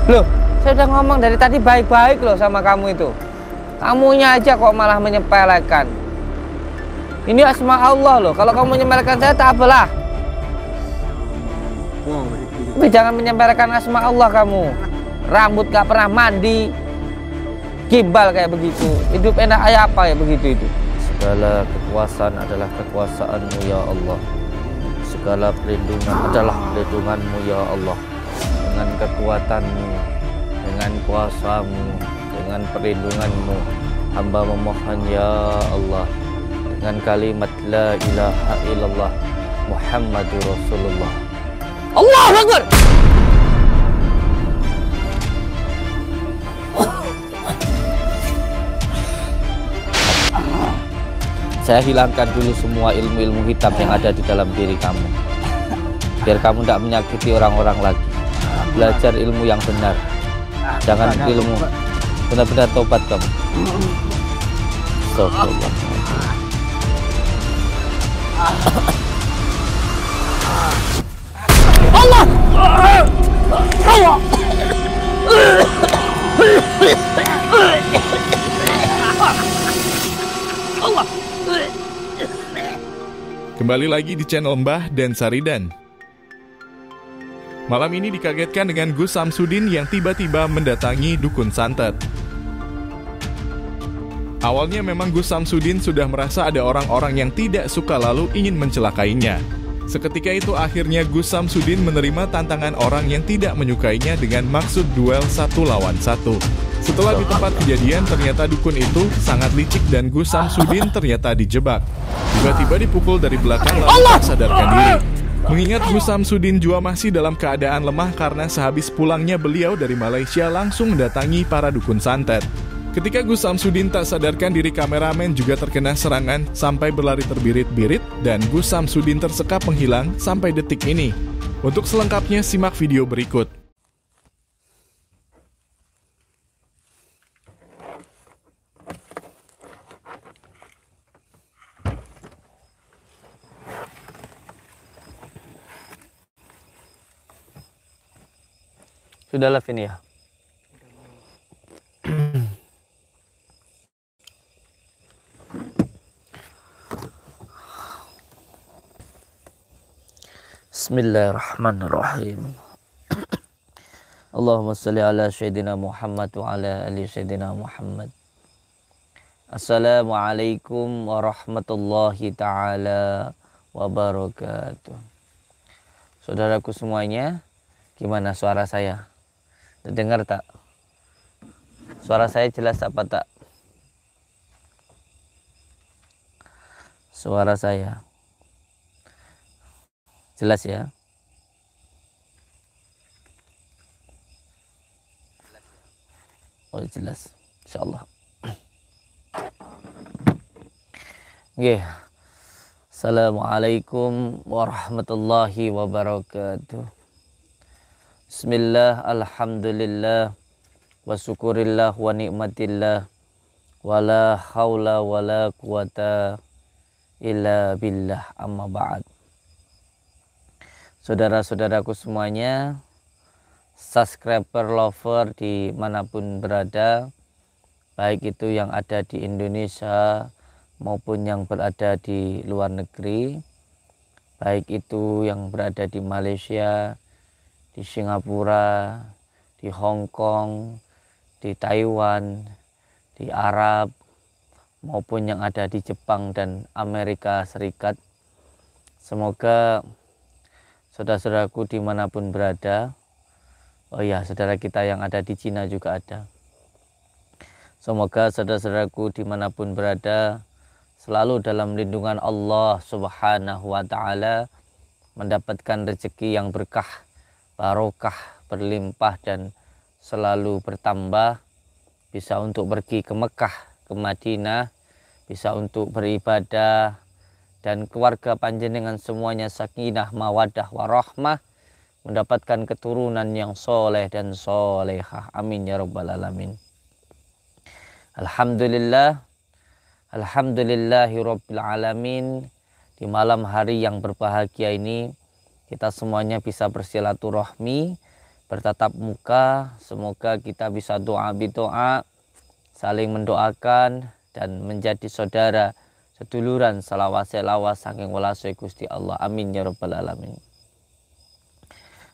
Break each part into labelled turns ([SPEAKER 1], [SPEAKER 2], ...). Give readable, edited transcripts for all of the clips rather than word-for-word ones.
[SPEAKER 1] Loh, saya udah ngomong dari tadi baik-baik loh sama kamu itu. Kamunya aja kok malah menyepelekan. Ini asma Allah loh. Kalau kamu menyepelekan saya tak apalah. Tapi jangan menyepelekan asma Allah kamu. Rambut gak pernah mandi, kibal kayak begitu. Hidup enak kayak apa ya begitu itu. Segala kekuasaan adalah kekuasaan-Mu ya Allah. Segala perlindungan adalah perlindungan-Mu ya Allah. Dengan kekuatan-Mu, dengan kuasa-Mu, dengan perlindungan-Mu, hamba memohon ya Allah. Dengan kalimat la ilaha illallah Muhammadur Rasulullah. Allahu Akbar. Saya hilangkan dulu semua ilmu-ilmu hitam yang ada di dalam diri kamu, biar kamu tidak menyakiti orang-orang lagi. Belajar ilmu yang benar, jangan ilmu. Benar-benar tobat kamu. Astagfirullah. Allah. Allah. Allah.
[SPEAKER 2] Kembali lagi di channel Mbah dan Saridan. Malam ini dikagetkan dengan Gus Samsudin yang tiba-tiba mendatangi dukun santet. Awalnya memang Gus Samsudin sudah merasa ada orang-orang yang tidak suka lalu ingin mencelakainya. Seketika itu akhirnya Gus Samsudin menerima tantangan orang yang tidak menyukainya dengan maksud duel 1 lawan 1. Setelah di tempat kejadian ternyata dukun itu sangat licik dan Gus Samsudin ternyata dijebak. Tiba-tiba dipukul dari belakang lalu tak sadarkan diri. Mengingat Gus Samsudin juga masih dalam keadaan lemah karena sehabis pulangnya beliau dari Malaysia langsung mendatangi para dukun santet. Ketika Gus Samsudin tak sadarkan diri, kameramen juga terkena serangan sampai berlari terbirit-birit dan Gus Samsudin tersekap menghilang sampai detik ini. Untuk selengkapnya simak video berikut.
[SPEAKER 1] Sudah live ini ya? Bismillahirrahmanirrahim. Allahumma salli ala Sayyidina Muhammad wa ala ali Sayyidina Muhammad. Assalamualaikum warahmatullahi ta'ala wabarakatuh. Saudaraku semuanya, gimana suara saya? Dengar tak? Suara saya jelas apa tak? Suara saya jelas ya? Oh jelas, insyaallah. Oke. Assalamualaikum warahmatullahi wabarakatuh. Bismillah, alhamdulillah, wa syukurillah wa ni'matillah, wa la hawla wa la quwata illa billah, amma ba'd. Saudara-saudaraku semuanya, subscriber lover dimanapun berada, baik itu yang ada di Indonesia maupun yang berada di luar negeri, baik itu yang berada di Malaysia, di Singapura, di Hong Kong, di Taiwan, di Arab, maupun yang ada di Jepang dan Amerika Serikat. Semoga saudara-saudaraku dimanapun berada, oh ya, saudara kita yang ada di Cina juga ada. Semoga saudara-saudaraku dimanapun berada selalu dalam lindungan Allah Subhanahu wa Ta'ala, mendapatkan rezeki yang berkah, barokah, berlimpah dan selalu bertambah, bisa untuk pergi ke Mekah, ke Madinah, bisa untuk beribadah, dan keluarga panjenengan semuanya sakinah, mawadah, warahmah, mendapatkan keturunan yang soleh dan solehah. Amin ya rabbal alamin. Alhamdulillah, alhamdulillahi rabbil alamin. Di malam hari yang berbahagia ini kita semuanya bisa bersilaturahmi, bertatap muka. Semoga kita bisa doa bidoa, saling mendoakan dan menjadi saudara seduluran selawas saking welasé Gusti Allah. Amin ya rabbal alamin.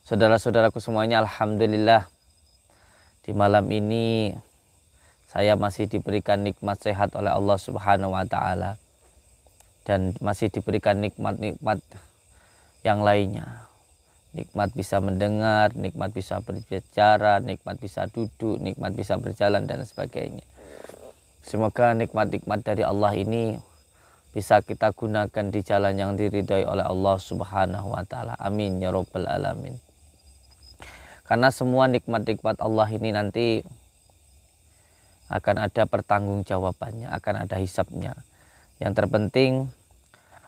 [SPEAKER 1] Saudara-saudaraku semuanya, alhamdulillah di malam ini saya masih diberikan nikmat sehat oleh Allah Subhanahu wa taala dan masih diberikan nikmat-nikmat yang lainnya. Nikmat bisa mendengar, nikmat bisa berbicara, nikmat bisa duduk, nikmat bisa berjalan dan sebagainya. Semoga nikmat-nikmat dari Allah ini bisa kita gunakan di jalan yang diridhai oleh Allah Subhanahu wa taala. Amin ya rabbal alamin. Karena semua nikmat-nikmat Allah ini nanti akan ada pertanggungjawabannya, akan ada hisabnya. Yang terpenting,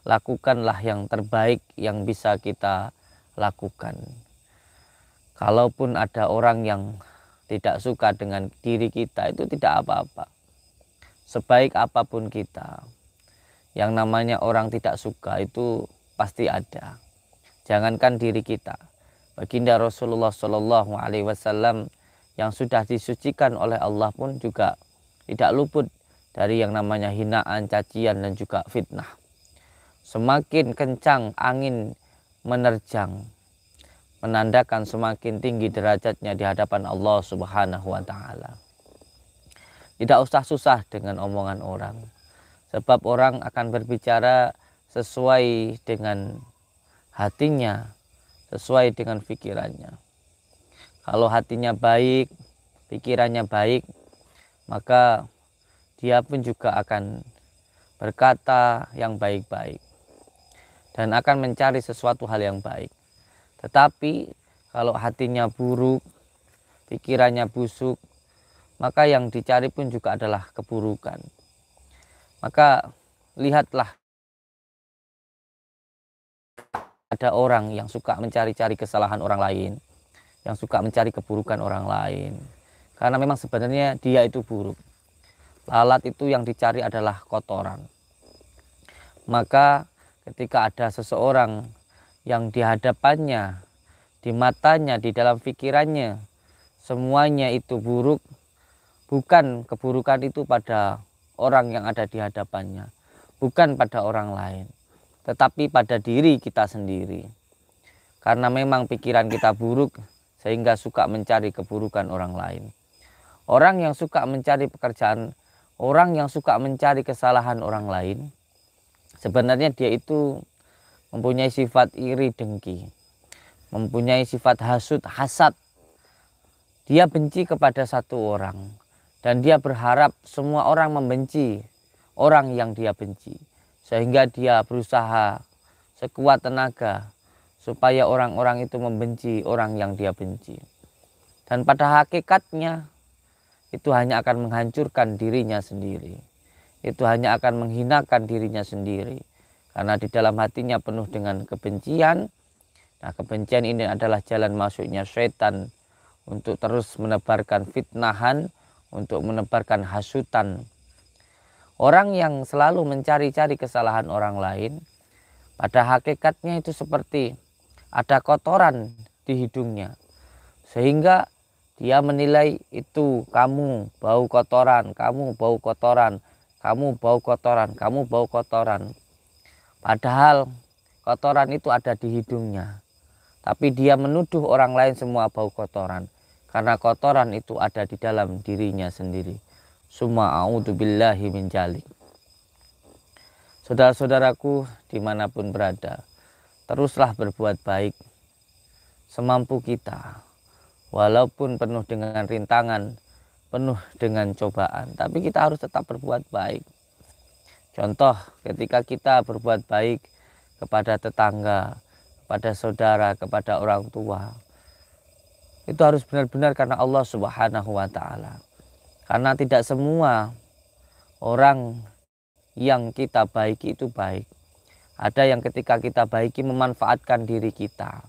[SPEAKER 1] lakukanlah yang terbaik yang bisa kita lakukan. Kalaupun ada orang yang tidak suka dengan diri kita, itu tidak apa-apa. Sebaik apapun kita, yang namanya orang tidak suka itu pasti ada. Jangankan diri kita, baginda Rasulullah Shallallahu Alaihi Wasallam yang sudah disucikan oleh Allah pun juga tidak luput dari yang namanya hinaan, cacian dan juga fitnah. Semakin kencang angin menerjang, menandakan semakin tinggi derajatnya di hadapan Allah Subhanahu wa taala. Tidak usah susah dengan omongan orang, sebab orang akan berbicara sesuai dengan hatinya, sesuai dengan pikirannya. Kalau hatinya baik, pikirannya baik, maka dia pun juga akan berkata yang baik-baik dan akan mencari sesuatu hal yang baik. Tetapi kalau hatinya buruk, pikirannya busuk, maka yang dicari pun juga adalah keburukan. Maka lihatlah, ada orang yang suka mencari-cari kesalahan orang lain, yang suka mencari keburukan orang lain. Karena memang sebenarnya dia itu buruk. Lalat itu yang dicari adalah kotoran. Maka ketika ada seseorang yang di hadapannya, di matanya, di dalam pikirannya, semuanya itu buruk, bukan keburukan itu pada orang yang ada di hadapannya, bukan pada orang lain, tetapi pada diri kita sendiri. Karena memang pikiran kita buruk, sehingga suka mencari keburukan orang lain. Orang yang suka mencari pekerjaan, orang yang suka mencari kesalahan orang lain, sebenarnya dia itu mempunyai sifat iri dengki, mempunyai sifat hasud, hasad. Dia benci kepada satu orang dan dia berharap semua orang membenci orang yang dia benci, sehingga dia berusaha sekuat tenaga supaya orang-orang itu membenci orang yang dia benci. Dan pada hakikatnya itu hanya akan menghancurkan dirinya sendiri. Itu hanya akan menghinakan dirinya sendiri. Karena di dalam hatinya penuh dengan kebencian. Nah, kebencian ini adalah jalan masuknya syaitan untuk terus menebarkan fitnahan, untuk menebarkan hasutan. Orang yang selalu mencari-cari kesalahan orang lain, pada hakikatnya itu seperti ada kotoran di hidungnya, sehingga dia menilai itu kamu bau kotoran, kamu bau kotoran, kamu bau kotoran, kamu bau kotoran. Padahal kotoran itu ada di hidungnya, tapi dia menuduh orang lain semua bau kotoran, karena kotoran itu ada di dalam dirinya sendiri. Summa a'udzubillahi min dzalik. Saudara-saudaraku dimanapun berada, teruslah berbuat baik semampu kita, walaupun penuh dengan rintangan, penuh dengan cobaan, tapi kita harus tetap berbuat baik. Contoh, ketika kita berbuat baik kepada tetangga, kepada saudara, kepada orang tua, itu harus benar-benar karena Allah Subhanahu wa taala. Karena tidak semua orang yang kita baiki itu baik. Ada yang ketika kita baiki memanfaatkan diri kita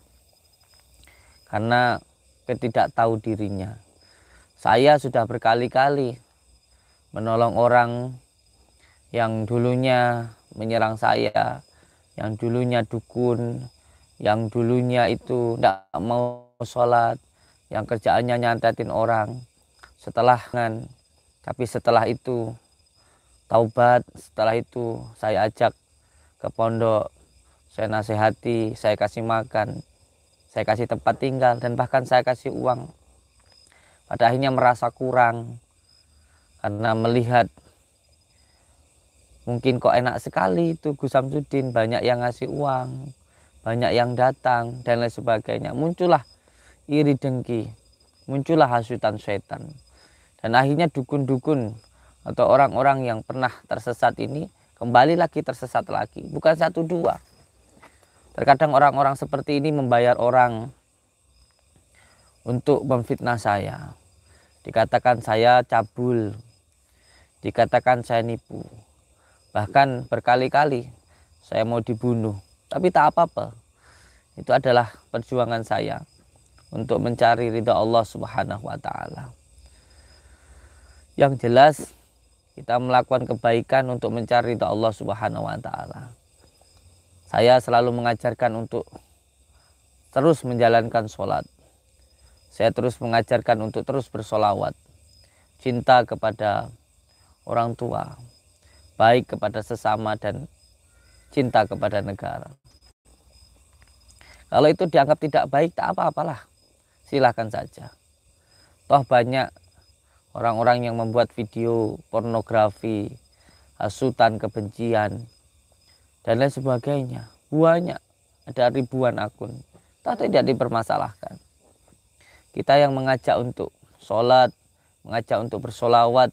[SPEAKER 1] karena ketidaktahu dirinya. Saya sudah berkali-kali menolong orang yang dulunya menyerang saya, yang dulunya dukun, yang dulunya itu tidak mau sholat, yang kerjaannya nyantetin orang, tapi setelah itu taubat, setelah itu saya ajak ke pondok, saya nasihati, saya kasih makan, saya kasih tempat tinggal, dan bahkan saya kasih uang. Pada akhirnya merasa kurang karena melihat mungkin kok enak sekali itu Gus Samsudin, banyak yang ngasih uang, banyak yang datang dan lain sebagainya. Muncullah iri dengki, muncullah hasutan setan. Dan akhirnya dukun-dukun atau orang-orang yang pernah tersesat ini kembali lagi tersesat lagi. Bukan satu dua. Terkadang orang-orang seperti ini membayar orang untuk memfitnah saya. Dikatakan saya cabul, dikatakan saya nipu. Bahkan berkali-kali saya mau dibunuh, tapi tak apa-apa. Itu adalah perjuangan saya untuk mencari ridha Allah Subhanahu wa Ta'ala. Yang jelas, kita melakukan kebaikan untuk mencari ridha Allah Subhanahu wa Ta'ala. Saya selalu mengajarkan untuk terus menjalankan sholat. Saya terus mengajarkan untuk terus bersolawat, cinta kepada orang tua, baik kepada sesama, dan cinta kepada negara. Kalau itu dianggap tidak baik, tak apa-apalah, silahkan saja. Toh banyak orang-orang yang membuat video pornografi, hasutan kebencian, dan lain sebagainya. Banyak, ada ribuan akun, tak tidak dipermasalahkan. Kita yang mengajak untuk sholat, mengajak untuk bersolawat,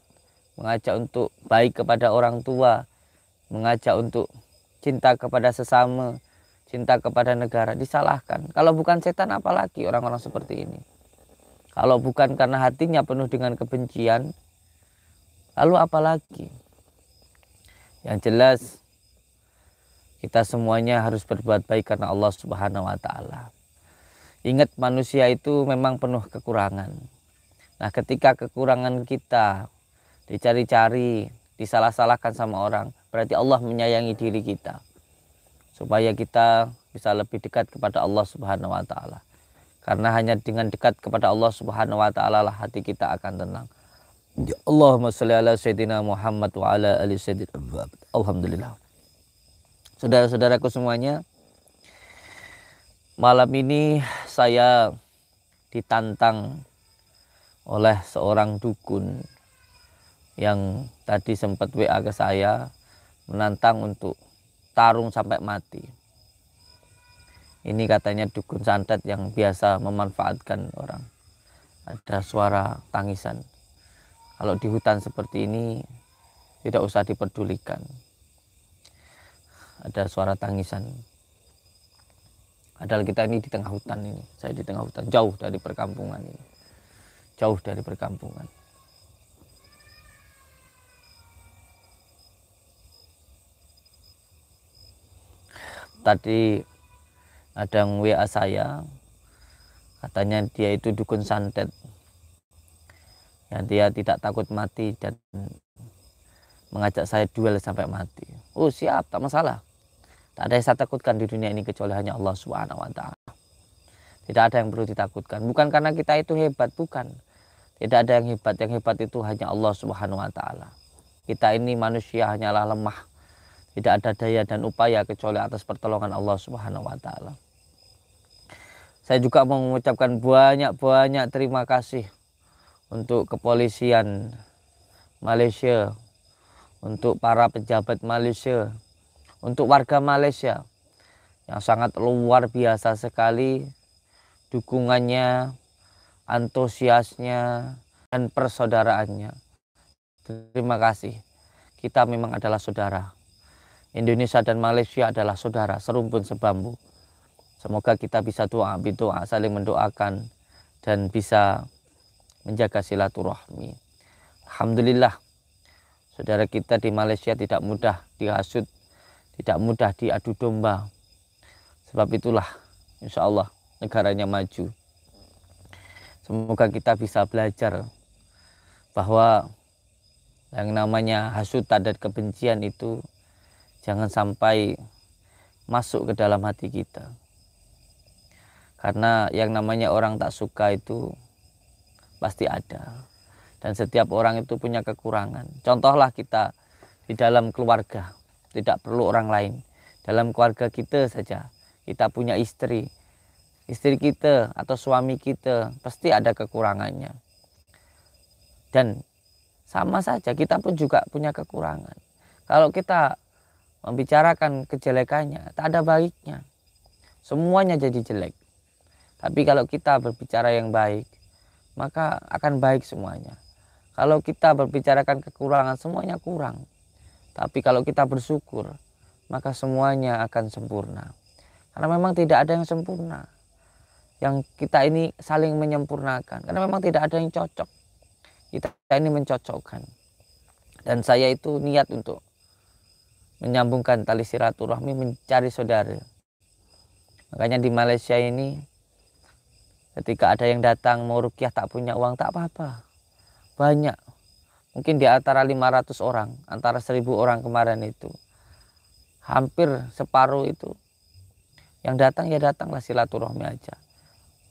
[SPEAKER 1] mengajak untuk baik kepada orang tua, mengajak untuk cinta kepada sesama, cinta kepada negara, disalahkan. Kalau bukan setan, apalagi orang-orang seperti ini. Kalau bukan karena hatinya penuh dengan kebencian, lalu apalagi? Yang jelas, kita semuanya harus berbuat baik karena Allah Subhanahu wa Ta'ala. Ingat, manusia itu memang penuh kekurangan. Nah, ketika kekurangan kita dicari-cari, disalah-salahkan sama orang, berarti Allah menyayangi diri kita, supaya kita bisa lebih dekat kepada Allah Subhanahu wa Ta'ala. Karena hanya dengan dekat kepada Allah Subhanahu wa Ta'ala lah hati kita akan tenang. Allahumma sholli ala sayyidina Muhammad wa ala ali sayyidina. Alhamdulillah. Saudara-saudaraku semuanya, malam ini saya ditantang oleh seorang dukun yang tadi sempat WA ke saya, menantang untuk tarung sampai mati. Ini katanya dukun santet yang biasa memanfaatkan orang. Ada suara tangisan. Kalau di hutan seperti ini tidak usah dipedulikan. Ada suara tangisan. Padahal kita ini di tengah hutan ini. Saya di tengah hutan, jauh dari perkampungan ini. Jauh dari perkampungan. Tadi ada yang WA saya, katanya dia itu dukun santet, yang dia tidak takut mati dan mengajak saya duel sampai mati. Oh siap, tak masalah. Tak ada yang saya takutkan di dunia ini kecuali hanya Allah Subhanahu wa Ta'ala. Tidak ada yang perlu ditakutkan. Bukan karena kita itu hebat, bukan. Tidak ada yang hebat. Yang hebat itu hanya Allah Subhanahu wa Ta'ala. Kita ini manusia hanyalah lemah. Tidak ada daya dan upaya kecuali atas pertolongan Allah Subhanahu wa Ta'ala. Saya juga mau mengucapkan banyak-banyak terima kasih untuk kepolisian Malaysia, untuk para pejabat Malaysia, untuk warga Malaysia yang sangat luar biasa sekali dukungannya, antusiasnya, dan persaudaraannya. Terima kasih. Kita memang adalah saudara. Indonesia dan Malaysia adalah saudara, serumpun sebambu. Semoga kita bisa doa, saling mendoakan, dan bisa menjaga silaturahmi. Alhamdulillah, saudara kita di Malaysia tidak mudah dihasut, tidak mudah diadu domba. Sebab itulah, insya Allah, negaranya maju. Semoga kita bisa belajar bahwa yang namanya hasutan dan kebencian itu jangan sampai masuk ke dalam hati kita. Karena yang namanya orang tak suka itu pasti ada. Dan setiap orang itu punya kekurangan. Contohlah kita di dalam keluarga, tidak perlu orang lain. Dalam keluarga kita saja, kita punya istri. Istri kita atau suami kita pasti ada kekurangannya. Dan sama saja kita pun juga punya kekurangan. Kalau kita membicarakan kejelekannya, tak ada baiknya. Semuanya jadi jelek. Tapi kalau kita berbicara yang baik, maka akan baik semuanya. Kalau kita berbicarakan kekurangan, semuanya kurang. Tapi kalau kita bersyukur, maka semuanya akan sempurna. Karena memang tidak ada yang sempurna. Yang kita ini saling menyempurnakan. Karena memang tidak ada yang cocok. Kita ini mencocokkan. Dan saya itu niat untuk menyambungkan tali silaturahmi, mencari saudara. Makanya di Malaysia ini, ketika ada yang datang mau ruqyah tak punya uang, tak apa-apa. Banyak. Mungkin di antara 500 orang, antara 1000 orang kemarin itu, hampir separuh itu. Yang datang ya datanglah silaturahmi aja.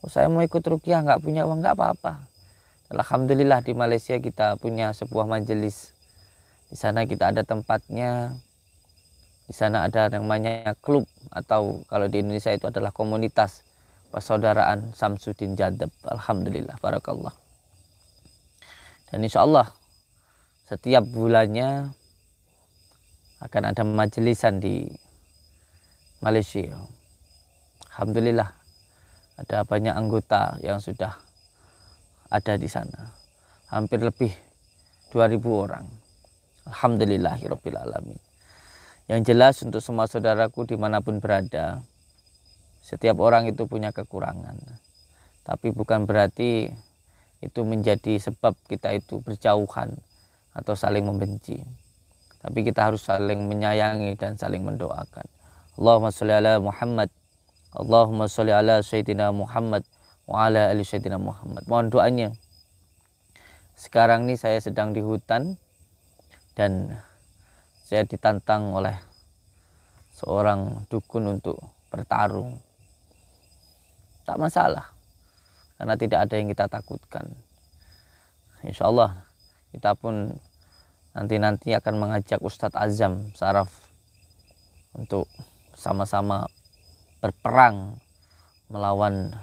[SPEAKER 1] Oh, saya mau ikut ruqyah nggak punya uang, nggak apa-apa. Alhamdulillah di Malaysia kita punya sebuah majelis. Di sana kita ada tempatnya. Di sana ada yang namanya klub, atau kalau di Indonesia itu adalah komunitas persaudaraan Samsudin Jadab. Alhamdulillah, barakallah. Dan insya Allah setiap bulannya akan ada majelisan di Malaysia. Alhamdulillah ada banyak anggota yang sudah ada di sana. Hampir lebih 2000 orang. Alhamdulillahirabbil alamin. Yang jelas untuk semua saudaraku dimanapun berada, setiap orang itu punya kekurangan. Tapi bukan berarti itu menjadi sebab kita itu berjauhan atau saling membenci. Tapi kita harus saling menyayangi dan saling mendoakan. Allahumma sholli ala Muhammad, Allahumma sholli ala Sayyidina Muhammad wa ala ali Sayyidina Muhammad. Mohon doanya. Sekarang ini saya sedang di hutan dan saya ditantang oleh seorang dukun untuk bertarung. Tak masalah, karena tidak ada yang kita takutkan. Insya Allah kita pun nanti akan mengajak Ustadz Azam Saraf untuk sama-sama berperang melawan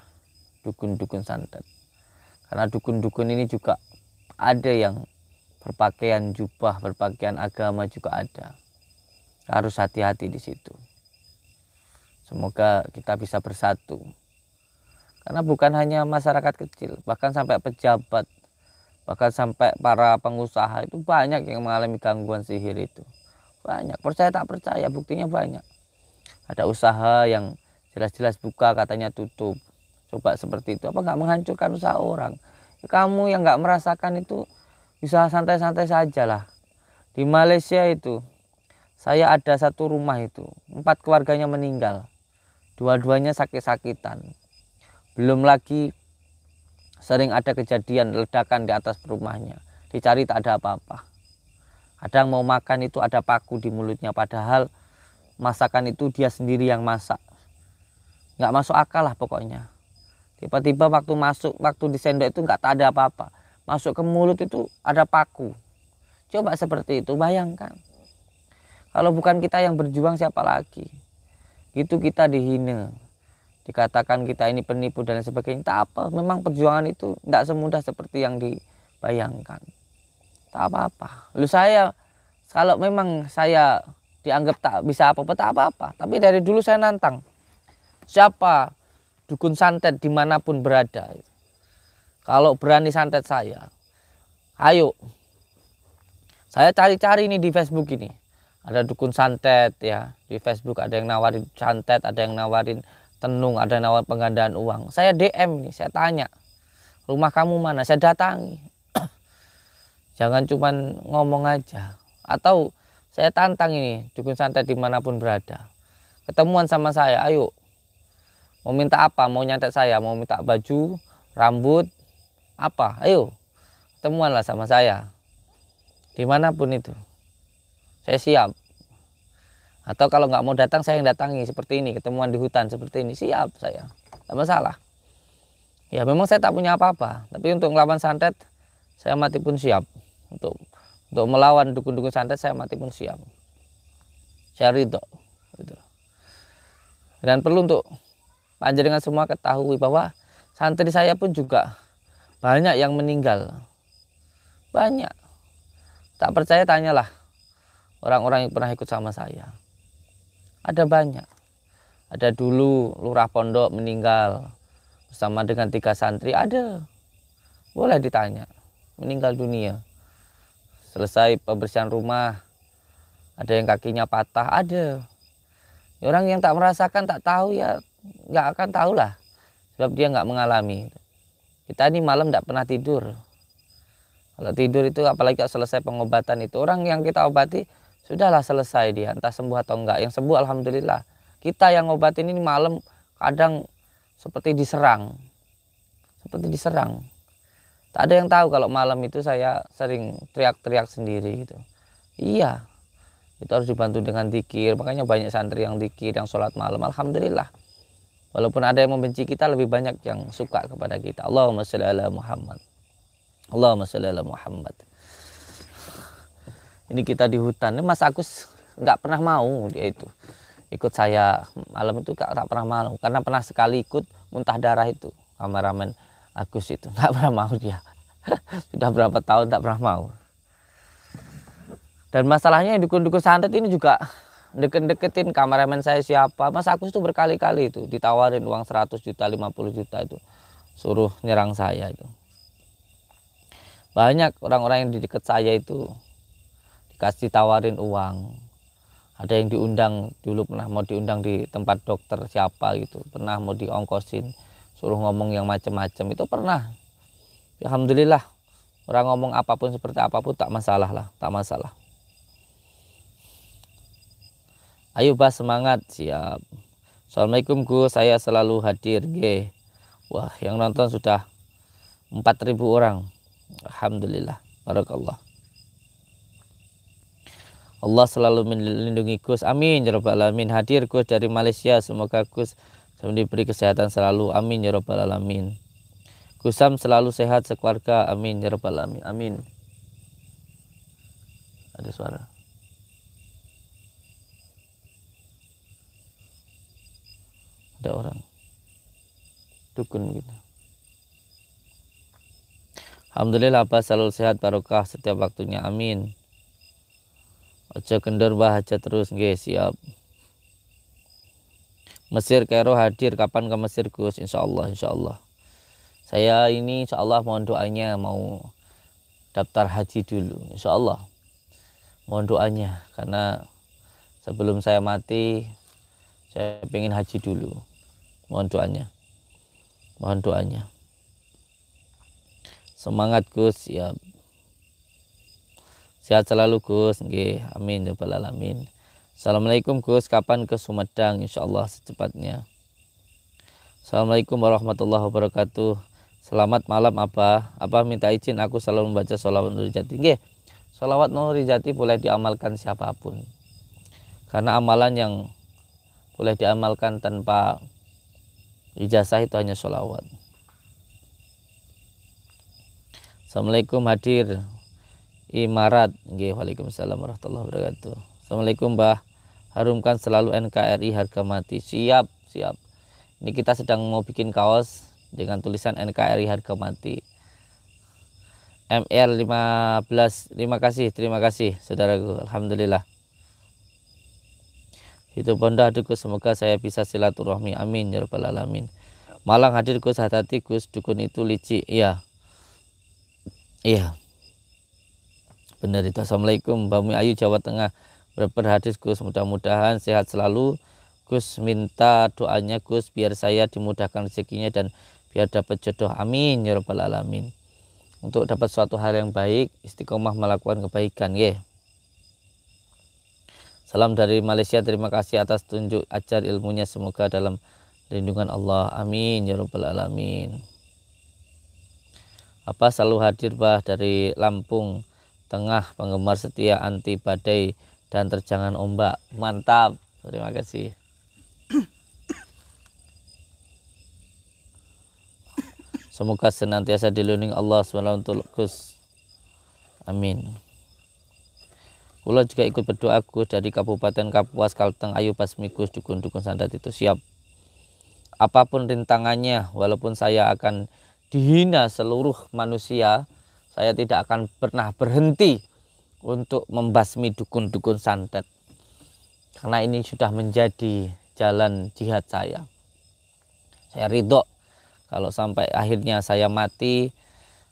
[SPEAKER 1] dukun-dukun santet. Karena dukun-dukun ini juga ada yang berpakaian jubah, berpakaian agama juga ada. Harus hati-hati di situ. Semoga kita bisa bersatu. Karena bukan hanya masyarakat kecil, bahkan sampai pejabat, bahkan sampai para pengusaha itu banyak yang mengalami gangguan sihir itu. Banyak, percaya tak percaya, buktinya banyak. Ada usaha yang jelas-jelas buka katanya tutup. Coba seperti itu, apa nggak menghancurkan usaha orang? Kamu yang nggak merasakan itu bisa santai-santai saja lah. Di Malaysia itu, saya ada satu rumah itu, 4 keluarganya meninggal. Dua-duanya sakit-sakitan. Belum lagi sering ada kejadian ledakan di atas rumahnya. Dicari tak ada apa-apa. Kadang mau makan itu ada paku di mulutnya. Padahal masakan itu dia sendiri yang masak. Nggak masuk akal lah pokoknya. Tiba-tiba waktu disendok itu nggak ada apa-apa. Masuk ke mulut itu ada paku. Coba seperti itu, bayangkan. Kalau bukan kita yang berjuang, siapa lagi? Itu kita dihina. Dikatakan kita ini penipu dan sebagainya. Tak apa, memang perjuangan itu tidak semudah seperti yang dibayangkan. Tak apa-apa. Lalu saya, kalau memang saya dianggap tak bisa apa-apa, tak apa-apa. Tapi dari dulu saya nantang. Siapa dukun santet dimanapun berada. Kalau berani santet saya, ayo. Saya cari-cari ini di Facebook ini. Ada dukun santet ya. Di Facebook ada yang nawarin santet, ada yang nawarin tenung, ada nawar penggandaan uang. Saya DM nih, saya tanya, rumah kamu mana? Saya datangi. Jangan cuman ngomong aja. Atau saya tantang ini, dukun santet dimanapun berada. Ketemuan sama saya, ayo. Mau minta apa? Mau nyantet saya? Mau minta baju, rambut, apa? Ayo, ketemuanlah sama saya. Dimanapun itu. Saya siap. Atau kalau nggak mau datang, saya yang datangi seperti ini, ketemuan di hutan seperti ini, siap saya, tidak masalah. Ya memang saya tak punya apa-apa, tapi untuk melawan santet saya mati pun siap. Untuk melawan dukun-dukun santet saya mati pun siap. Saya ridho. Gitu. Dan perlu untuk panjenengan semua ketahui bahwa santri saya pun juga banyak yang meninggal. Banyak. Tak percaya tanyalah orang-orang yang pernah ikut sama saya. Ada banyak. Ada dulu lurah pondok meninggal bersama dengan 3 santri, ada. Boleh ditanya. Meninggal dunia. Selesai pembersihan rumah, ada yang kakinya patah, ada. Orang yang tak merasakan, tak tahu ya nggak akan tahu lah. Sebab dia nggak mengalami. Kita ini malam nggak pernah tidur. Kalau tidur itu apalagi kalau selesai pengobatan itu, orang yang kita obati sudahlah selesai dia, entah sembuh atau enggak. Yang sembuh alhamdulillah. Kita yang ngobatin ini malam kadang seperti diserang. Seperti diserang. Tak ada yang tahu kalau malam itu saya sering teriak-teriak sendiri gitu. Iya. Itu harus dibantu dengan zikir. Makanya banyak santri yang zikir, yang sholat malam. Alhamdulillah. Walaupun ada yang membenci kita, lebih banyak yang suka kepada kita. Allahumma sholli ala Muhammad. Allahumma sholli ala Muhammad. Ini kita di hutan. Ini Mas Agus nggak pernah mau dia itu ikut saya malam itu, tak pernah mau. Karena pernah sekali ikut muntah darah itu. Kameramen Agus itu nggak pernah mau dia. Sudah berapa tahun tak pernah mau. Dan masalahnya dukun-dukun santet ini juga deket-deketin kameramen saya siapa. Mas Agus itu berkali-kali itu ditawarin uang 100 juta, 50 juta itu. Suruh nyerang saya itu. Banyak orang-orang yang di dekat saya itu dikasih tawarin uang. Ada yang diundang, dulu pernah mau diundang di tempat dokter siapa gitu. Pernah mau diongkosin, suruh ngomong yang macam-macam. Itu pernah. Alhamdulillah. Orang ngomong apapun seperti apapun tak masalah lah. Tak masalah. Ayo Bah, semangat. Siap. Assalamualaikum Gus, saya selalu hadir. G. Wah, yang nonton sudah 4.000 orang. Alhamdulillah. Barakallah. Allah selalu melindungi Gus. Amin ya rabbal alamin. Hadir Gus dari Malaysia. Semoga Gus diberi kesehatan selalu. Amin ya rabbal alamin. Gusam selalu sehat sekeluarga. Amin ya rabbal alamin. Amin. Ada suara. Ada orang dukun gitu. Alhamdulillah Abah selalu sehat barokah setiap waktunya. Amin. Ojo kendor Bah, aja terus nggih. Siap. Mesir Kairo hadir. Kapan ke Mesir Gus? Insyaallah, insyaallah. Saya ini insyaallah mohon doanya mau daftar haji dulu. Insyaallah. Mohon doanya karena sebelum saya mati saya pengen haji dulu. Mohon doanya. Mohon doanya. Semangat Gus, siap. Sehat selalu Gus, nggih. Amin ya rabbal alamin. Assalamualaikum Gus, kapan ke Sumedang? Insyaallah secepatnya. Assalamualaikum warahmatullahi wabarakatuh. Selamat malam Abah. Abah minta izin aku selalu membaca sholawat Nur Jati. Nggih. Sholawat Nur Jati boleh diamalkan siapapun. Karena amalan yang boleh diamalkan tanpa ijazah itu hanya sholawat. Assalamualaikum hadir. Imarat. Nggih, waalaikumsalam warahmatullahi wabarakatuh. Assalamualaikum Mbah. Harumkan selalu NKRI harga mati. Siap, siap. Ini kita sedang mau bikin kaos dengan tulisan NKRI harga mati. MR 15. Terima kasih saudaraku. Alhamdulillah. Itu Bonda Gus, semoga saya bisa silaturahmi. Amin ya rabbal alamin. Malang hadir Gus, hati-hati Gus, dukun itu licik. Iya. Iya. Benar itu. Assalamualaikum Bami Ayu Jawa Tengah. Berhadis Gus, mudah-mudahan sehat selalu. Gus minta doanya Gus biar saya dimudahkan rezekinya dan biar dapat jodoh. Amin ya rabbal alamin. Untuk dapat suatu hal yang baik, istiqomah melakukan kebaikan, ya. Salam dari Malaysia, terima kasih atas tunjuk ajar ilmunya, semoga dalam lindungan Allah. Amin ya rabbal alamin. Apa selalu hadir Bah dari Lampung Tengah, penggemar setia anti badai dan terjangan ombak. Mantap, terima kasih. Semoga senantiasa dilindungi Allah SWT untuk Gus. Amin. Kula juga ikut berdoa Gus dari Kabupaten Kapuas, Kalteng, Ayu Basmi Gus, dukun-dukun santet itu siap. Apapun rintangannya, walaupun saya akan dihina seluruh manusia, saya tidak akan pernah berhenti untuk membasmi dukun-dukun santet. Karena ini sudah menjadi jalan jihad saya. Saya ridho kalau sampai akhirnya saya mati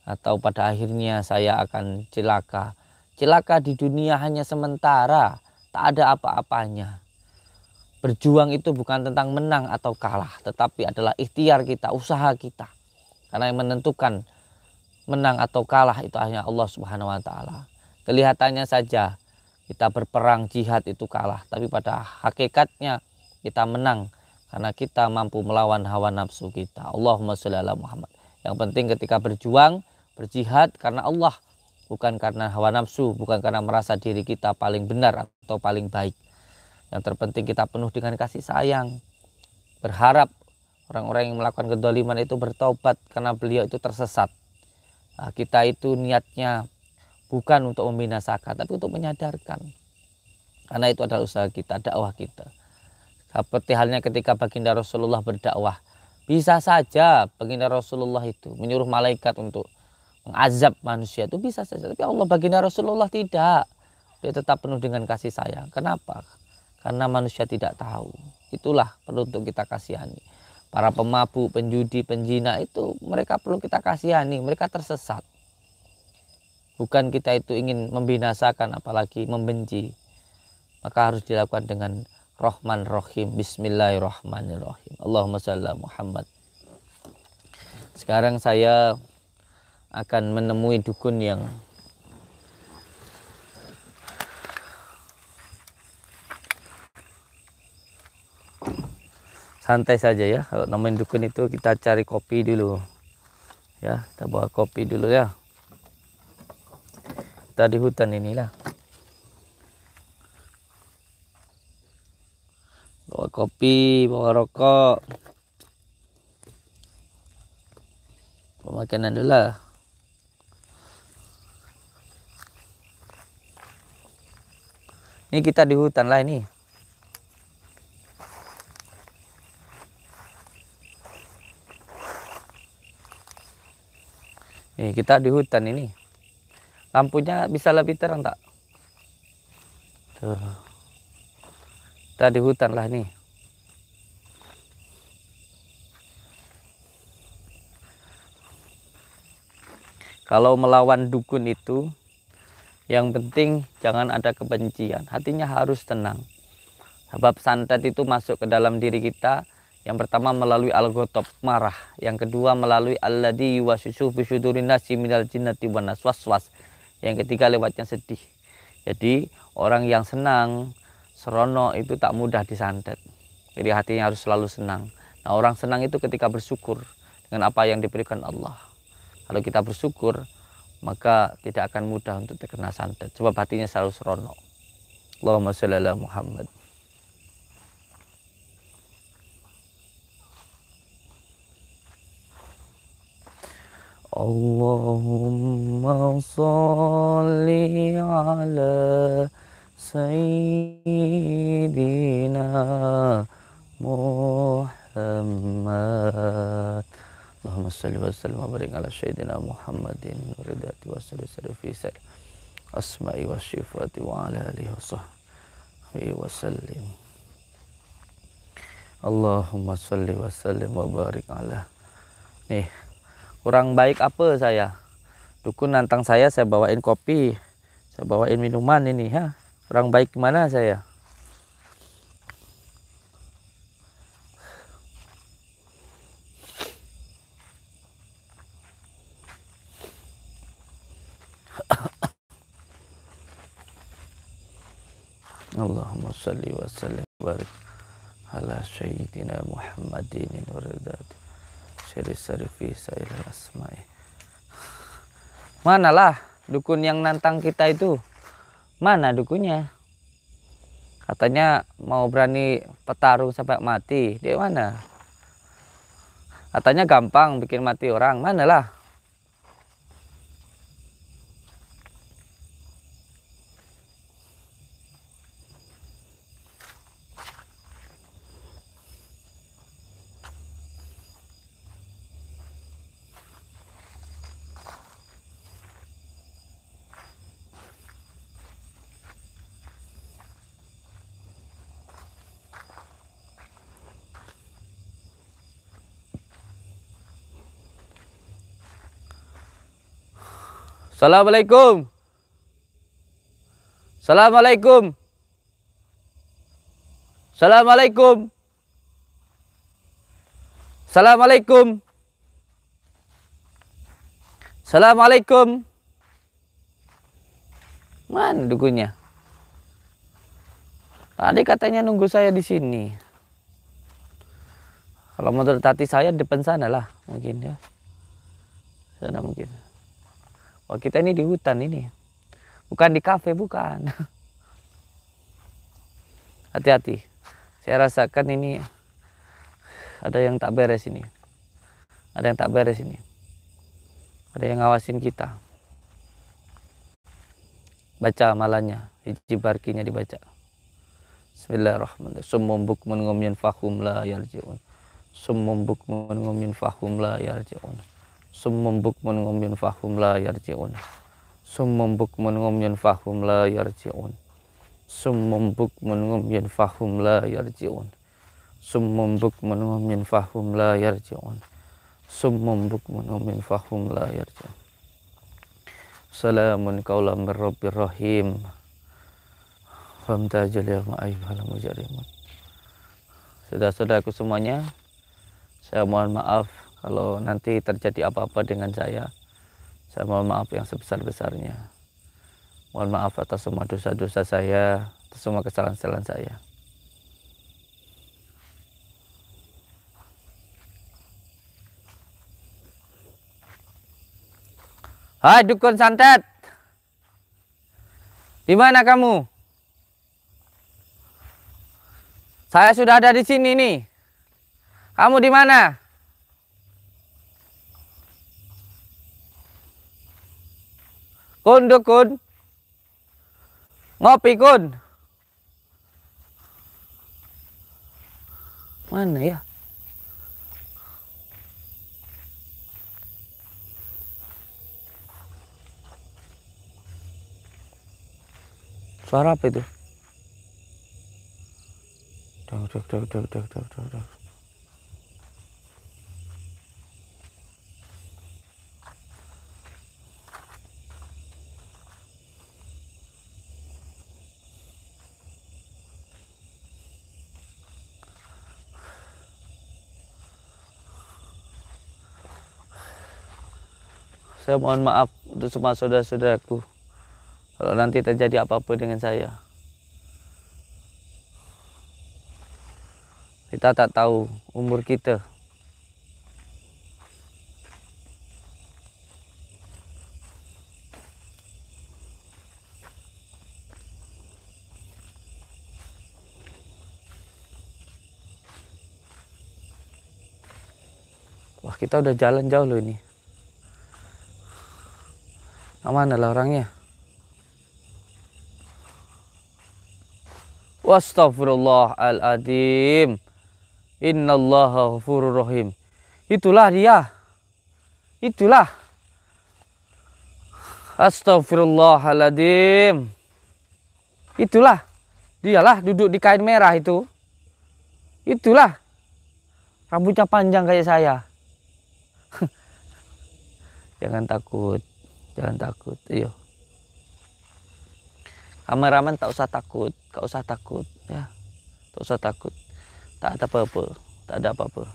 [SPEAKER 1] atau pada akhirnya saya akan celaka. Celaka di dunia hanya sementara, tak ada apa-apanya. Berjuang itu bukan tentang menang atau kalah, tetapi adalah ikhtiar kita, usaha kita. Karena yang menentukan menang atau kalah itu hanya Allah Subhanahu wa taala. Kelihatannya saja kita berperang jihad itu kalah, tapi pada hakikatnya kita menang karena kita mampu melawan hawa nafsu kita. Allahumma sholli ala Muhammad. Yang penting ketika berjuang, berjihad karena Allah, bukan karena hawa nafsu, bukan karena merasa diri kita paling benar atau paling baik. Yang terpenting kita penuh dengan kasih sayang. Berharap orang-orang yang melakukan kedoliman itu bertobat karena beliau itu tersesat. Nah, kita itu niatnya bukan untuk membinasakan, tapi untuk menyadarkan. Karena itu adalah usaha kita, dakwah kita. Seperti halnya ketika baginda Rasulullah berdakwah. Bisa saja baginda Rasulullah itu menyuruh malaikat untuk mengazab manusia, itu bisa saja. Tapi Allah baginda Rasulullah tidak. Dia tetap penuh dengan kasih sayang. Kenapa? Karena manusia tidak tahu. Itulah perlu untuk kita kasihani. Para pemabuk, penjudi, penjina itu mereka perlu kita kasihani. Mereka tersesat. Bukan kita itu ingin membinasakan apalagi membenci. Maka harus dilakukan dengan Rahman Rahim. Bismillahirrahmanirrahim. Allahumma shalli ala Muhammad. Sekarang saya akan menemui dukun yang santai saja ya. Kalau nemuin dukun itu kita cari kopi dulu ya, kita bawa kopi dulu ya. Kita di hutan inilah, bawa kopi, bawa rokok, bawa makanan dulu lah. Ini kita di hutan lah ini. Nih kita di hutan ini. Lampunya bisa lebih terang tak? Tuh. Kita di hutan lah nih. Kalau melawan dukun itu, yang penting jangan ada kebencian. Hatinya harus tenang. Sebab santet itu masuk ke dalam diri kita. Yang pertama melalui al-ghotob, marah. Yang kedua melalui alladzi yuwaswisu fi sudurin nasi minal jinnati wan nas, waswas. Yang ketiga lewatnya sedih. Jadi orang yang senang, serono itu tak mudah disantet. Jadi hatinya harus selalu senang. Nah, orang senang itu ketika bersyukur dengan apa yang diberikan Allah. Kalau kita bersyukur, maka tidak akan mudah untuk terkena santet. Sebab hatinya selalu serono. Allahumma sholli ala Muhammad. Allahumma sholli ala Sayyidina Muhammad. Allahumma sholli wa sallim wa barik ala Sayyidina Muhammadin waridati wa salli fi sa'ir asma'i wa syifati wa ala alihi wa sahbihi wa sallim. Allahumma sholli wa sallim wa barik ala. Nih, kurang baik apa saya? Dukun nantang saya bawain kopi, saya bawain minuman ini ya. Kurang baik gimana saya? Allahumma sholli wa sallim wa barik ala Sayyidina Muhammadin waridati syarifi sa'il asma'i. Manalah dukun yang nantang kita itu? Mana dukunnya? Katanya mau berani petarung sampai mati. Dia mana? Katanya gampang bikin mati orang. Manalah. Assalamualaikum. Assalamualaikum. Assalamualaikum. Assalamualaikum. Assalamualaikum. Mana dukunya? Tadi katanya nunggu saya di sini. Kalau menurut hati saya depan sana lah mungkin ya. Sana mungkin. Oh, kita ini di hutan ini. Bukan di kafe, bukan. Hati-hati. Saya rasakan ini ada yang tak beres ini. Ada yang tak beres ini. Ada yang ngawasin kita. Baca amalannya, hiji barkinya dibaca. Bismillahirrahmanirrahim. Summum bukmun ngumyun fahum la yarji'un. Summum bukmun ngumyun fahum la yarji'un. Summum bukmun ngumyun fahum la yarji'un. Summum bukmun ngumyun fahum la yarji'un. Summum bukmun ngumyun fahum la yarji'un. Summum bukmun ngumyun fahum la yarji'un. Summum bukmun ngumyun fahum la yarji'un. Salamun qaulam mir rabbir rahim. Famtajal yawma ayyuhal mujrimun. Saudara-saudaraku semuanya, saya mohon maaf kalau nanti terjadi apa-apa dengan saya. Saya mohon maaf yang sebesar-besarnya. Mohon maaf atas semua dosa-dosa saya, atas semua kesalahan-kesalahan saya. Hai dukun santet. Di mana kamu? Saya sudah ada di sini nih. Kamu di mana? Kun dukun. Ngopi kun. Mana ya? Suara apa itu? Dang. Saya mohon maaf untuk semua saudara-saudaraku kalau nanti terjadi apa-apa dengan saya. Kita tak tahu umur kita. Wah, kita udah jalan jauh loh ini. Mana lah orangnya? Wastaghfirullahaladzim. Innallaha ghafurur rahim. Itulah dia. Itulah. Astaghfirullahaladzim. Itulah. Dialah duduk di kain merah itu. Itulah. Rambutnya panjang kayak saya. Jangan takut. Jangan takut. Iyo. Kameramen tak usah takut. Tak usah takut. Ya. Tak usah takut. Tak ada apa-apa. Tak ada apa-apa.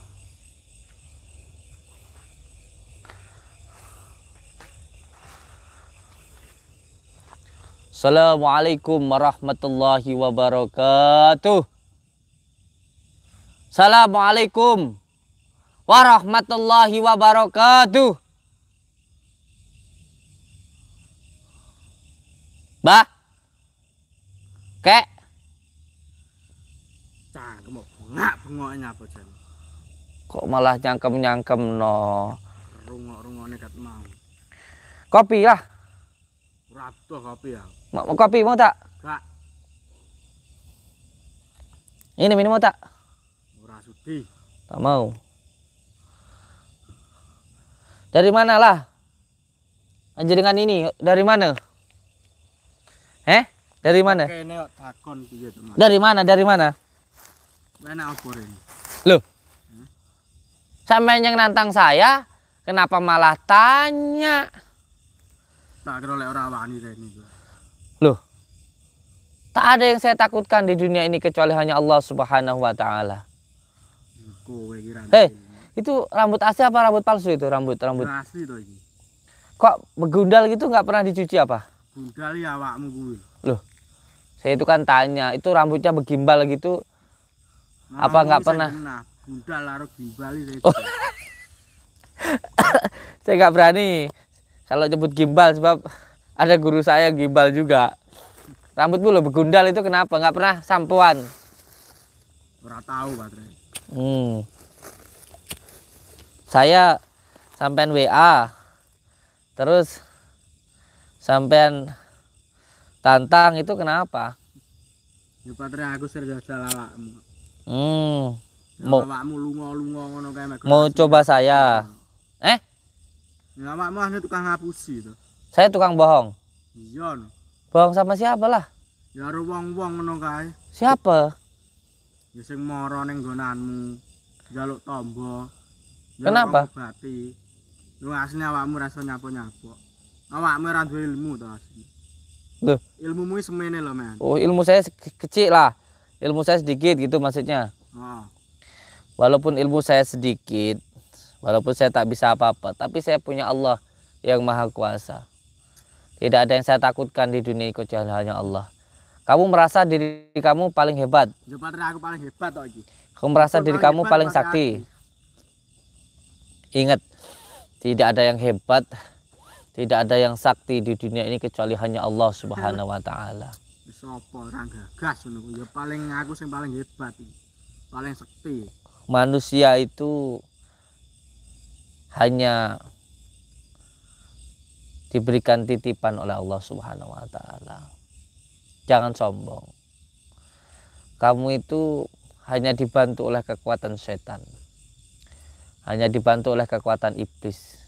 [SPEAKER 1] Assalamualaikum warahmatullahi wabarakatuh. Assalamualaikum warahmatullahi wabarakatuh. Ba? Kek?
[SPEAKER 3] Chả có một ngạ ngọi nhà của Trần.
[SPEAKER 1] Kok malah nyangkem no.
[SPEAKER 3] Rungok-rungokne kat mau.
[SPEAKER 1] Kopi lah.
[SPEAKER 3] Ora doh kopi ya.
[SPEAKER 1] Mau kopi mau tak?
[SPEAKER 3] Gak,
[SPEAKER 1] Ini minum mau tak?
[SPEAKER 3] ora sudi.
[SPEAKER 1] Tak mau. Dari mana lah? Anjenengan ini dari mana? Dari mana?
[SPEAKER 3] Kene kok takon piye to, Mas?
[SPEAKER 1] Dari mana? Dari mana?
[SPEAKER 3] Enak apa rene?
[SPEAKER 1] Loh. Sampai yang nantang saya, kenapa malah tanya?
[SPEAKER 3] Tak kira lek ora wani rene iku.
[SPEAKER 1] Loh. Tak ada yang saya takutkan di dunia ini kecuali hanya Allah Subhanahu wa taala.
[SPEAKER 3] Kowe iki ra.
[SPEAKER 1] Hei, itu rambut asli apa rambut palsu itu? Rambut.
[SPEAKER 3] Asli to iki.
[SPEAKER 1] Kok begundal gitu nggak pernah dicuci apa?
[SPEAKER 3] Bundal ya awakmu kuwi.
[SPEAKER 1] Loh. Saya itu kan tanya, itu rambutnya begimbal gitu. Apa nggak pernah?
[SPEAKER 3] Bundal karo gimbal iki.
[SPEAKER 1] Oh. Saya nggak berani kalau nyebut gimbal sebab ada guru saya gimbal juga. Rambutmu lo begundal itu kenapa? Nggak pernah sampoan?
[SPEAKER 3] Ora tahu, Batrek.
[SPEAKER 1] Saya sampean WA, terus sampean tantang itu kenapa?
[SPEAKER 3] Ya Batrek aku sering jajal awakmu.
[SPEAKER 1] Mau
[SPEAKER 3] Awakmu lunga-lunga ngono kae mek.
[SPEAKER 1] mau coba saya.
[SPEAKER 3] Ya awakmu ane tukang ngapusi to.
[SPEAKER 1] Saya tukang bohong.
[SPEAKER 3] Iya. No.
[SPEAKER 1] Bohong sama siapa lah?
[SPEAKER 3] Ya karo wong-wong ngono kae.
[SPEAKER 1] Siapa?
[SPEAKER 3] Ya sing mara ning nggonanmu. Njaluk tombo.
[SPEAKER 1] Kenapa?
[SPEAKER 3] Bati. Lu asline awakmu rasa nyapo-nyapo. Awakmu ora duwe ilmu to asline.
[SPEAKER 1] Loh.
[SPEAKER 3] Ilmumu semene lho, Men.
[SPEAKER 1] Oh, ilmu saya kecil lah. Ilmu saya sedikit gitu maksudnya.
[SPEAKER 3] Oh.
[SPEAKER 1] Walaupun ilmu saya sedikit, walaupun saya tak bisa apa-apa, tapi saya punya Allah yang Maha Kuasa. Tidak ada yang saya takutkan di dunia ini kecuali hanya Allah. Kamu merasa diri kamu paling hebat.
[SPEAKER 3] Ya Batrek aku paling hebat to iki.
[SPEAKER 1] Kamu merasa diri kamu paling sakti. Ingat, tidak ada yang hebat, tidak ada yang sakti di dunia ini kecuali hanya Allah Subhanahu wa taala.
[SPEAKER 3] Sopo ora gagas ngono ku. Ya paling aku sing paling hebat iki. Paling sakti.
[SPEAKER 1] Manusia itu hanya diberikan titipan oleh Allah Subhanahu wa taala. Jangan sombong. Kamu itu hanya dibantu oleh kekuatan setan. Hanya dibantu oleh kekuatan iblis.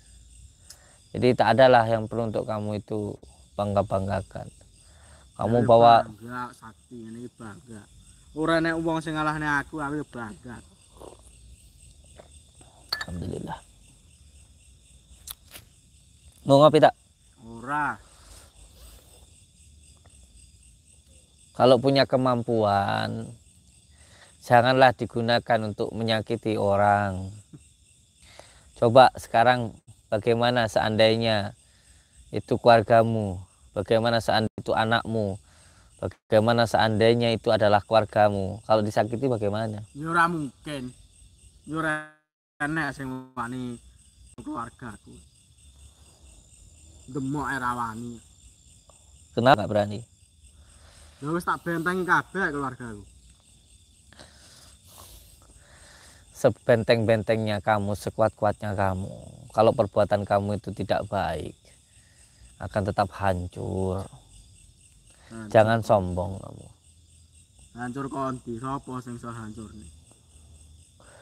[SPEAKER 1] Jadi tak adalah yang perlu untuk kamu itu bangga-banggakan. Kamu bawa
[SPEAKER 3] bangga sakti ngene iki bangga. Ora nek wong sing ngalahne aku bangga.
[SPEAKER 1] Alhamdulillah. Mau ngopi tak?
[SPEAKER 3] Ora.
[SPEAKER 1] Kalau punya kemampuan, janganlah digunakan untuk menyakiti orang. Coba sekarang bagaimana seandainya itu keluargamu, bagaimana seandainya itu anakmu, bagaimana seandainya itu adalah keluargamu. Kalau disakiti bagaimana?
[SPEAKER 3] Ya ora mungkin. Ya ora enek sing wani keluargaku. Demok era wani.
[SPEAKER 1] Kenapa nggak berani?
[SPEAKER 3] Ya wis tak bentengi kabeh keluargaku.
[SPEAKER 1] Sebenteng-bentengnya kamu, sekuat-kuatnya kamu, kalau perbuatan kamu itu tidak baik, akan tetap hancur. Jangan sombong kamu.
[SPEAKER 3] Hancur konti, sapa sing iso hancur nih?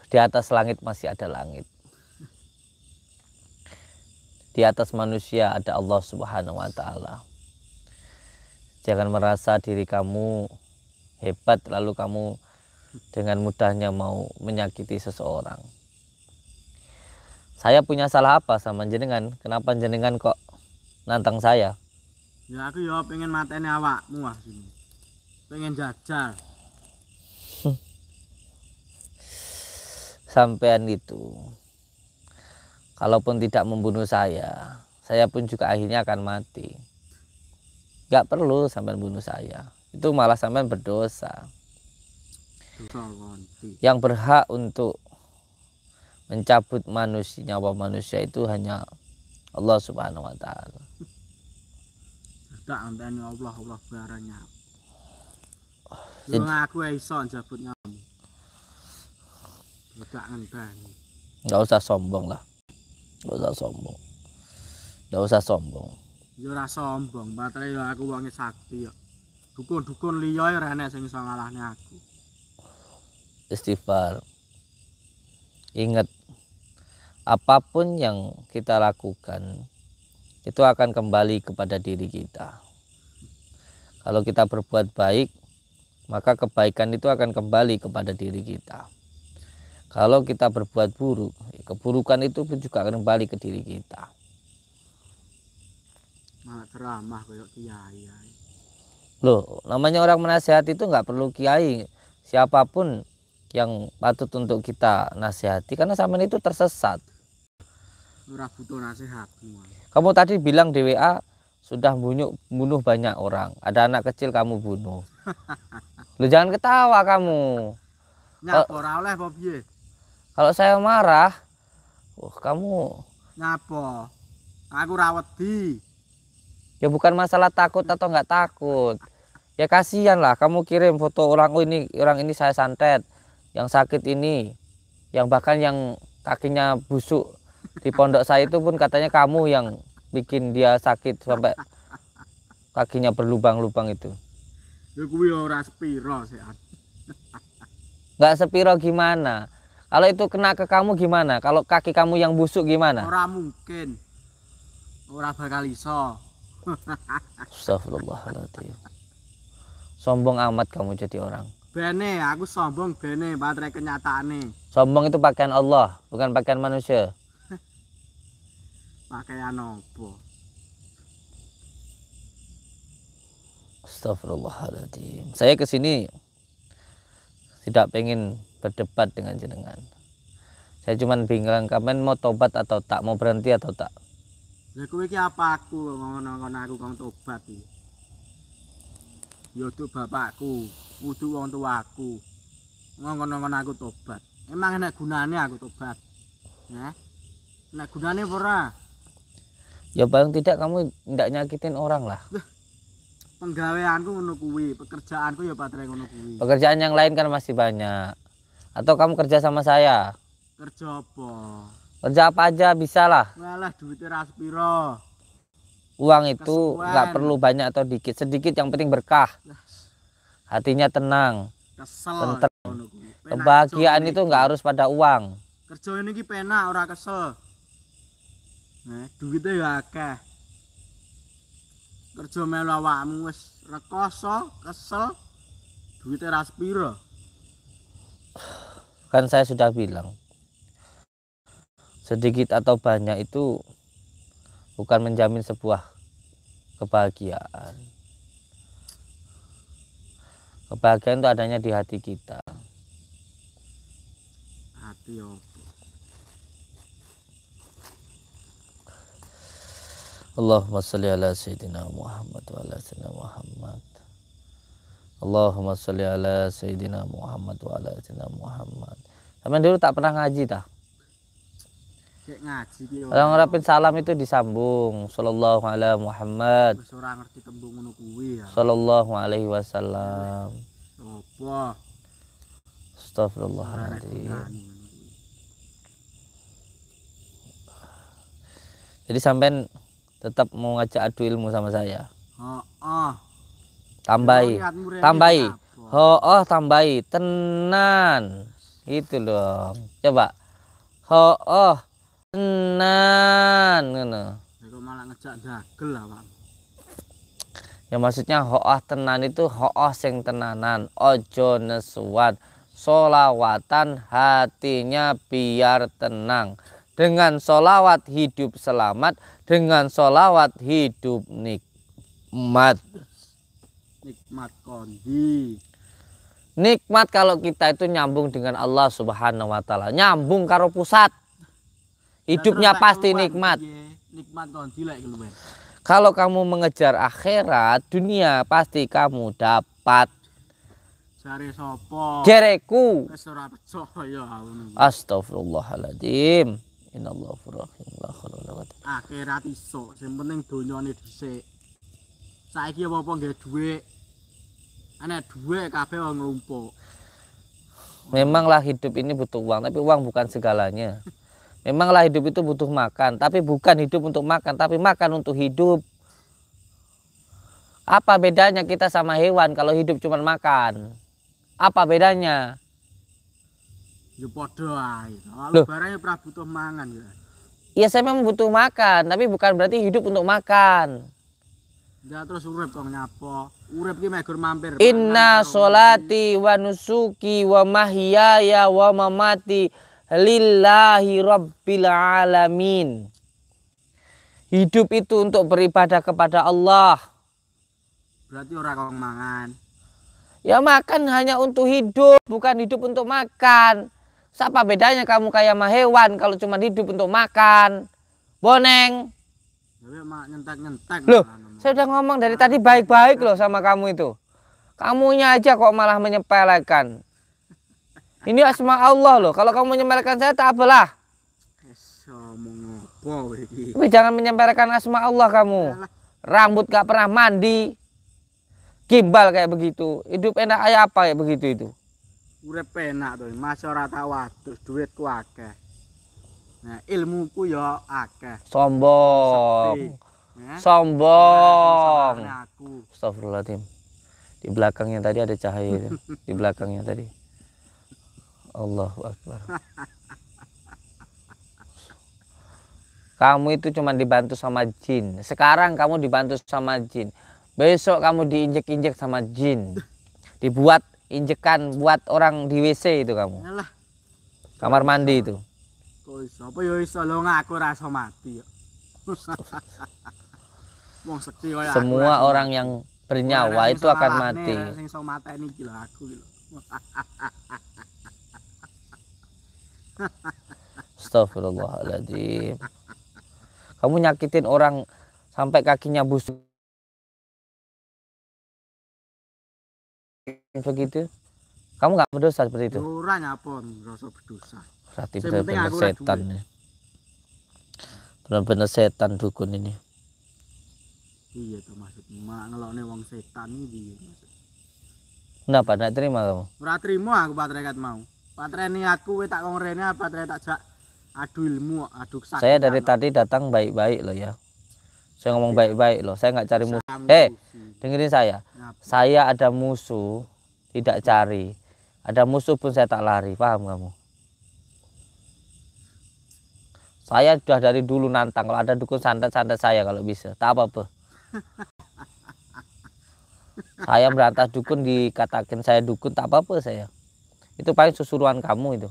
[SPEAKER 1] Di atas langit masih ada langit. Di atas manusia ada Allah Subhanahu wa taala. Jangan merasa diri kamu hebat lalu kamu dengan mudahnya mau menyakiti seseorang. Saya punya salah apa sama jenengan? Kenapa jenengan kok nantang saya?
[SPEAKER 3] Ya aku ya pengen mateni awakmu asline. Pengen jajal.
[SPEAKER 1] Sampean itu kalaupun tidak membunuh saya pun juga akhirnya akan mati. Gak perlu sampean bunuh saya. Itu malah sampean berdosa. Yang berhak untuk mencabut nyawa manusia itu hanya Allah Subhanahu wa taala.
[SPEAKER 3] Tak anteni Allah baranya. Yo aku iso njabut nyawamu. Tak ngenteni.
[SPEAKER 1] Nggak usah sombong lah. Nggak usah sombong. Nggak usah sombong.
[SPEAKER 3] Yo ora sombong, batere yo aku wonge sakti yo. Dukun-dukun liya ora enek sing iso ngalahne aku.
[SPEAKER 1] Istighfar. Ingat, apapun yang kita lakukan itu akan kembali kepada diri kita. Kalau kita berbuat baik, maka kebaikan itu akan kembali kepada diri kita. Kalau kita berbuat buruk, keburukan itu pun juga akan kembali ke diri kita.
[SPEAKER 3] Malah ceramah koyo kiai.
[SPEAKER 1] Loh, namanya orang menasihati itu nggak perlu kiai. Siapapun yang patut untuk kita nasihati, karena sampean itu tersesat.
[SPEAKER 3] Ora butuh nasihatmu.
[SPEAKER 1] Kamu tadi bilang di WA sudah bunuh banyak orang. Ada anak kecil kamu bunuh. Lu jangan ketawa kamu.
[SPEAKER 3] Nyapa ora oleh apa piye?
[SPEAKER 1] Kalau saya marah, kamu
[SPEAKER 3] Nyapa? Aku ra wedi.
[SPEAKER 1] ya bukan masalah takut atau nggak takut. Ya kasihan lah, kamu kirim foto orang ini saya santet, yang sakit ini, yang bahkan yang kakinya busuk di pondok saya itu pun katanya kamu yang bikin dia sakit sampai kakinya berlubang-lubang itu.
[SPEAKER 3] Ya kuwi ora sepiro sehat.
[SPEAKER 1] Nggak sepiro gimana? Kalau itu kena ke kamu gimana? Kalau kaki kamu yang busuk gimana?
[SPEAKER 3] Ora mungkin. Ora bakal iso.
[SPEAKER 1] Astagfirullahaladzim. Sombong amat kamu jadi orang.
[SPEAKER 3] Bene, aku sombong bene, baterai kenyataane.
[SPEAKER 1] Sombong itu pakaian Allah, bukan pakaian manusia.
[SPEAKER 3] Pakaian opo?
[SPEAKER 1] Astagfirullahaladzim. Saya kesini tidak pengen berdebat dengan jenengan. Saya cuma bingung, kapan mau tobat atau tak, mau berhenti atau tak.
[SPEAKER 3] Lah kowe iki apa aku ngono-ngono aku kang tobat iki. Ya tuh bapakku, kudu wong tuaku. Ngono-ngono aku tobat. Emang enak gunane aku tobat. Ya. Enak gunane apa ora?
[SPEAKER 1] Ya paling tidak kamu tidak nyakitin orang lah.
[SPEAKER 3] Penggaweanku ngono kuwi, pekerjaanku ya baterai ngono kuwi.
[SPEAKER 1] Pekerjaan yang lain kan masih banyak. Atau kamu kerja sama saya?
[SPEAKER 3] Kerja apa?
[SPEAKER 1] Kerja apa aja bisa lah.
[SPEAKER 3] Walah duitnya ra sepiro.
[SPEAKER 1] Uang itu
[SPEAKER 3] Kesuwen.
[SPEAKER 1] nggak perlu banyak atau dikit, sedikit yang penting berkah. Hatinya tenang.
[SPEAKER 3] Kesel.
[SPEAKER 1] Tentrem.
[SPEAKER 3] Ngono kuwi. Penak
[SPEAKER 1] Kebahagiaan
[SPEAKER 3] kerja
[SPEAKER 1] itu
[SPEAKER 3] ini.
[SPEAKER 1] nggak harus pada uang.
[SPEAKER 3] Kerja ini ki penak ora kesel. Duitnya ya akeh. Kerja melu awakmu wis rekoso, kesel. Duitnya ra sepiro.
[SPEAKER 1] Kan saya sudah bilang, sedikit atau banyak itu bukan menjamin sebuah kebahagiaan. Kebahagiaan itu adanya di hati kita.
[SPEAKER 3] Hati opo?
[SPEAKER 1] Allahumma sholli ala sayyidina Muhammad wa ala sayyidina Muhammad. Allahumma sholli ala sayyidina Muhammad wa ala sayyidina Muhammad. Sampai dulu tak pernah ngaji tah.
[SPEAKER 3] Cek ngaji ki
[SPEAKER 1] Orang ngerapin salam itu disambung. Sallallahu ala Muhammad.
[SPEAKER 3] wis ora ngerti tembung ngono kuwi ya.
[SPEAKER 1] Sallallahu alaihi wasallam.
[SPEAKER 3] Apa?
[SPEAKER 1] Astagfirullahaladzim. Jadi sampean tetap mau ngajak adu ilmu sama saya.
[SPEAKER 3] Heeh.
[SPEAKER 1] Tambahi, tambahi. Oh, tambahi. Tenan. Gitu dong. Coba. Oh, tenan. Ngono.
[SPEAKER 3] Kok malah ngejak dagel awak.
[SPEAKER 1] Ya maksudnya tenan itu sing tenanan. Ojo nesuat. Solawatan hatinya biar tenang. Dengan solawat hidup selamat. Dengan solawat hidup nikmat.
[SPEAKER 3] Nikmat kondi.
[SPEAKER 1] Nikmat kalau kita itu nyambung dengan Allah Subhanahu wa taala, nyambung karo pusat. Hidupnya pasti nikmat.
[SPEAKER 3] Nikmat kondi lek keluwen.
[SPEAKER 1] Kalau kamu mengejar akhirat, dunia pasti kamu dapat.
[SPEAKER 3] Jare sapa?
[SPEAKER 1] Jereku.
[SPEAKER 3] Wis ora percaya ngono.
[SPEAKER 1] Astagfirullahaladzim. Innallaha rahim la khaula wala quwwata.
[SPEAKER 3] Akhirat iso, sing penting donyane dhisik. Saiki apa-apa nggih dhuwit. Ana dhuwit kabeh wong nglumpuk.
[SPEAKER 1] Memanglah hidup ini butuh uang, tapi uang bukan segalanya. Memanglah hidup itu butuh makan, tapi bukan hidup untuk makan, tapi makan untuk hidup. Apa bedanya kita sama hewan kalau hidup cuma makan? Apa bedanya?
[SPEAKER 3] Ya padha ae.
[SPEAKER 1] Loh.
[SPEAKER 3] Kalau barangnya pra butuh mangan ya.
[SPEAKER 1] Ya saya memang butuh makan, tapi bukan berarti hidup untuk makan.
[SPEAKER 3] Ya terus urip kok nyapo. Urip ki megur mampir.
[SPEAKER 1] Inna sholati wa nusuki wa mahyaya wa mamati lillahi rabbil alamin. Hidup itu untuk beribadah kepada Allah.
[SPEAKER 3] Berarti ora kok mangan.
[SPEAKER 1] Ya makan hanya untuk hidup, bukan hidup untuk makan. Apa bedanya kamu kayak sama hewan kalau cuma hidup untuk makan? Boneng.
[SPEAKER 3] Tapi mak nyentak-nyentak.
[SPEAKER 1] Loh, saya udah ngomong dari tadi baik-baik loh sama kamu itu. Kamunya aja kok malah menyepelekan. Ini asma Allah loh. Kalau kamu menyepelekan saya tak apalah.
[SPEAKER 3] Ngomong apa iki?
[SPEAKER 1] Tapi jangan menyepelekan asma Allah kamu. Rambut gak pernah mandi. Gimbal kayak begitu. Hidup enak kayak apa kayak begitu itu.
[SPEAKER 3] Urip enak to, Mas ora tau adus, duitku akeh. Nah, ilmuku ya akeh.
[SPEAKER 1] Sombong.
[SPEAKER 3] Ya.
[SPEAKER 1] Sombong.
[SPEAKER 3] Aku.
[SPEAKER 1] Astagfirullahaladzim. Di belakangnya tadi ada cahaya itu. Di belakangnya tadi. Allahu Akbar. Kamu itu cuma dibantu sama jin. Sekarang kamu dibantu sama jin. Besok kamu diinjek-injek sama jin. Dibuat injekan buat orang di WC itu kamu.
[SPEAKER 3] Yalah,
[SPEAKER 1] Kamar mandi itu.
[SPEAKER 3] kok iso apa ya iso lho ngaku ora iso mati ya. Wong sekti kaya aku
[SPEAKER 1] Semua
[SPEAKER 3] ora iso
[SPEAKER 1] orang
[SPEAKER 3] mati.
[SPEAKER 1] yang
[SPEAKER 3] Ora
[SPEAKER 1] bernyawa
[SPEAKER 3] sing
[SPEAKER 1] itu
[SPEAKER 3] iso
[SPEAKER 1] akan
[SPEAKER 3] ngalahne,
[SPEAKER 1] mati.
[SPEAKER 3] ora sing iso mateni iki lho aku iki lho.
[SPEAKER 1] Astagfirullahaladzim. Kamu nyakitin orang sampai kakinya busuk begitu. Kamu nggak berdosa seperti itu.
[SPEAKER 3] Ora nyapon rasa berdosa.
[SPEAKER 1] Berarti
[SPEAKER 3] Yang penting
[SPEAKER 1] benar-benar
[SPEAKER 3] aku ora
[SPEAKER 1] setan
[SPEAKER 3] duwe.
[SPEAKER 1] nih. Benar-benar setan dukun ini.
[SPEAKER 3] Iya to maksudmu, mak ngelokne wong setan iki maksud.
[SPEAKER 1] Kenapa nggak terima kamu?
[SPEAKER 3] Ora trimo aku patrekat mau. Patreni aku kowe tak kong rene patre tak jak adu ilmu, adu kesaktian.
[SPEAKER 1] Saya dari tadi datang baik-baik loh ya. Saya ngomong baik-baik loh. Saya nggak cari musuh. Dengerin saya. Saya ada musuh, tidak cari. Ada musuh pun saya tak lari. Paham kamu? Saya sudah dari dulu nantang. Kalau ada dukun santet-santet saya kalau bisa. Tak apa-apa. Saya berantas dukun dikatakan saya dukun. Tak apa-apa saya. Itu paling susuruan kamu itu.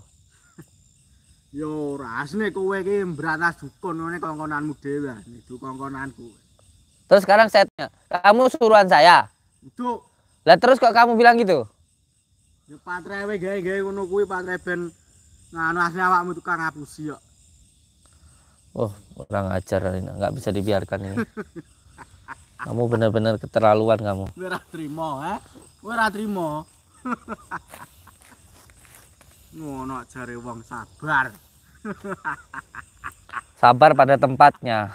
[SPEAKER 3] Yo ora asline kowe iki mbrantas dukun ngene kongkonanmu dhewe. Itu kongkonanku.
[SPEAKER 1] Terus sekarang saya tanya, kamu suruhan saya?
[SPEAKER 3] Itu
[SPEAKER 1] Lah terus kok kamu bilang gitu?
[SPEAKER 3] yo patrewe gawe-gawe ngono kuwi patre ben nganu asline awakmu tukang ngapusi yo.
[SPEAKER 1] Oh, kurang ajar ini. Nggak bisa dibiarkan ini. Kamu benar-benar keterlaluan kamu.
[SPEAKER 3] Kowe ora trimo, ha? Kowe ora trimo. Ngono jare wong sabar.
[SPEAKER 1] Sabar pada tempatnya.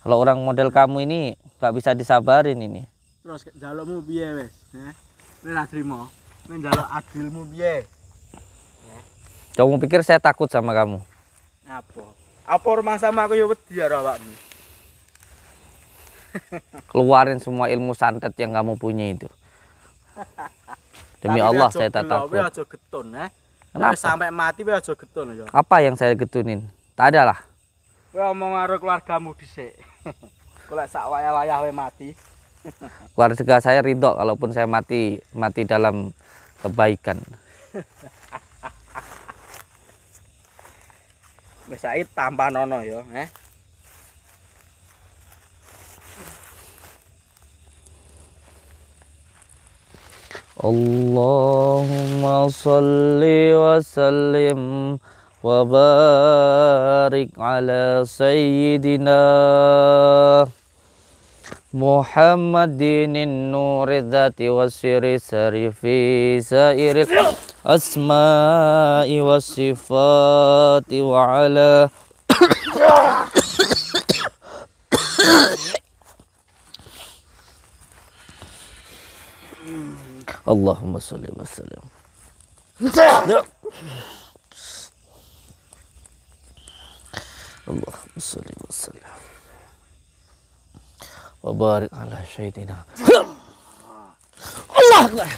[SPEAKER 1] Kalau orang model kamu ini nggak bisa disabarin ini.
[SPEAKER 3] Terus njalukmu piye wis, ha? Kowe ora trimo. Kowe njaluk adilmu piye?
[SPEAKER 1] Kamu pikir saya takut sama kamu?
[SPEAKER 3] Apa? Apa rumah sama aku ya wedi ya awakmu.
[SPEAKER 1] Keluarin semua ilmu santet yang kamu punya itu. Demi
[SPEAKER 3] Tapi
[SPEAKER 1] Allah
[SPEAKER 3] aja
[SPEAKER 1] saya tak
[SPEAKER 3] gelo,
[SPEAKER 1] takut.
[SPEAKER 3] kowe aja getun, ha?
[SPEAKER 1] Kenapa?
[SPEAKER 3] Kowe sampai mati kowe aja getun ya.
[SPEAKER 1] Apa yang saya getunin? Tak ada lah.
[SPEAKER 3] Kowe omong karo keluargamu dhisik. Golek sak wayah-wayah kowe mati.
[SPEAKER 1] Keluarga saya ridho kalaupun saya mati dalam kebaikan.
[SPEAKER 3] Wis saiki tambah nono ya,
[SPEAKER 1] Allahumma salli wa sallim wa barik ala sayyidina Muhammadin nuri dzati wa siri sarifi sairil asma'i wa sifati wa ala Allahumma sholli wa sallim. Allahumma sholli wa sallim wa barik ala sayyidina. Allah Akbar.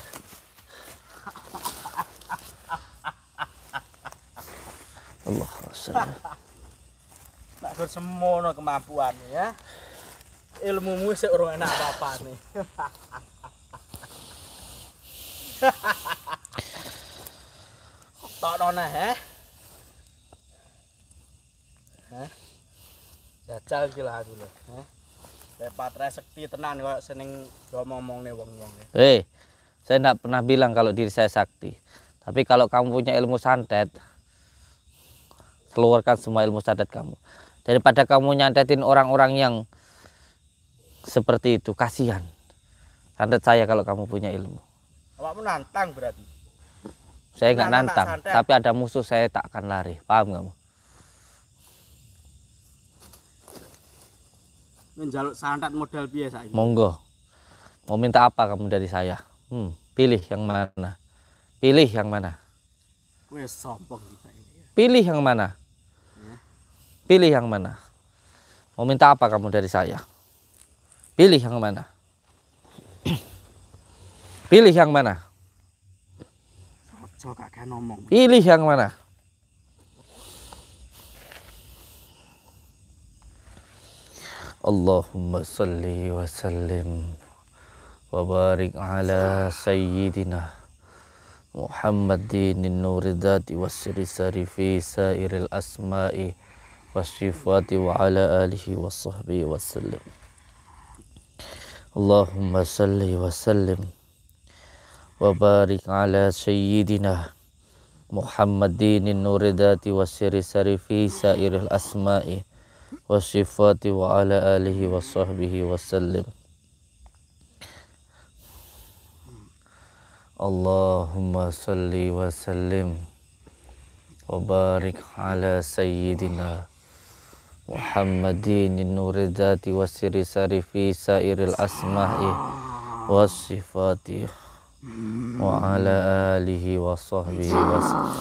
[SPEAKER 1] Allahumma sholli.
[SPEAKER 3] Tak bersemono kemampuan ya. Ilmumu sik urung enak apa-apane. Tokno neh, jajal iki lah aku lho, Patre sekti tenan kok seneng ngomong-ngomongne wong-wong.
[SPEAKER 1] Saya tidak pernah bilang kalau diri saya sakti. Tapi kalau kamu punya ilmu santet, keluarkan semua ilmu santet kamu. Daripada kamu nyantetin orang-orang yang seperti itu, kasihan. Santet saya kalau kamu punya ilmu.
[SPEAKER 3] Awakmu nantang berarti.
[SPEAKER 1] Saya nggak
[SPEAKER 3] Nantang
[SPEAKER 1] nantang,
[SPEAKER 3] santet.
[SPEAKER 1] tapi ada musuh saya tak akan lari. Paham kamu?
[SPEAKER 3] Menjaluk santet modal piye saiki?
[SPEAKER 1] Monggo. Mau minta apa kamu dari saya? Pilih yang mana? Pilih yang mana?
[SPEAKER 3] Kowe sombong iki saiki.
[SPEAKER 1] Pilih yang mana? Pilih yang mana? Mau minta apa kamu dari saya? Pilih yang mana? Pilih yang mana?
[SPEAKER 3] Ojo kakek ngomong.
[SPEAKER 1] Pilih yang mana? Allahumma salli wa sallim wa barik ala sayyidina Muhammadin nuridati wasrisari fi sairil asma'i wasifati wa ala alihi wa sahbihi wa sallim. Allahumma salli wa sallim wa barik ala sayyidina Muhammadin nuridati wasrisari fi sairil asma'i wasifati wa ala alihi wa sahbihi wa sallim. Allahumma salli wa sallim wa barik ala sayyidina Muhammadin nuridati wasrisari fi sairil asma'i wasifati wa ala alihi wa sahbihi wa sallim.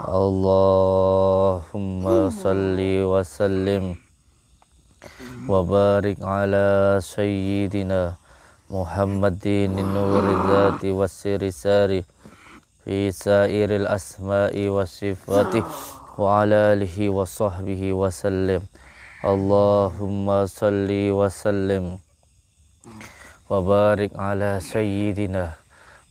[SPEAKER 1] Allahumma salli wa sallim wa barik ala sayyidina Muhammadin nuridati wasrisari fi sairil asma'i wasifati wa ala alihi wa sahbihi wa sallim. Allahumma salli wa sallim wa barik ala sayyidina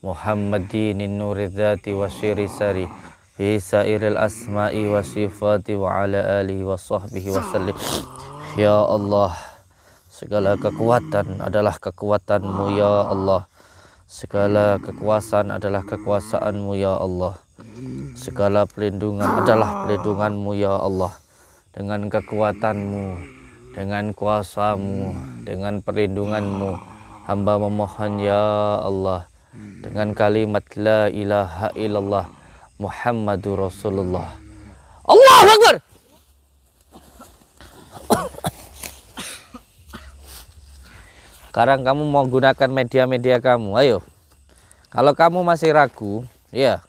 [SPEAKER 1] Muhammadin nuridati wasrisari fi sairil asma'i wa sifati wa ala alihi wa sahbihi wa sallim. Ya Allah, segala kekuatan adalah kekuatan-Mu ya Allah. Segala kekuasaan adalah kekuasaan-Mu ya Allah. Segala pelindungan adalah pelindungan-Mu ya Allah. Dengan kekuatan-Mu, dengan kuasa-Mu, dengan perlindungan-Mu, hamba memohon ya Allah, dengan kalimat la ilaha illallah Muhammadur Rasulullah. Allahu Akbar. Sekarang kamu mau gunakan media-media kamu, ayo. Kalau kamu masih ragu, ya,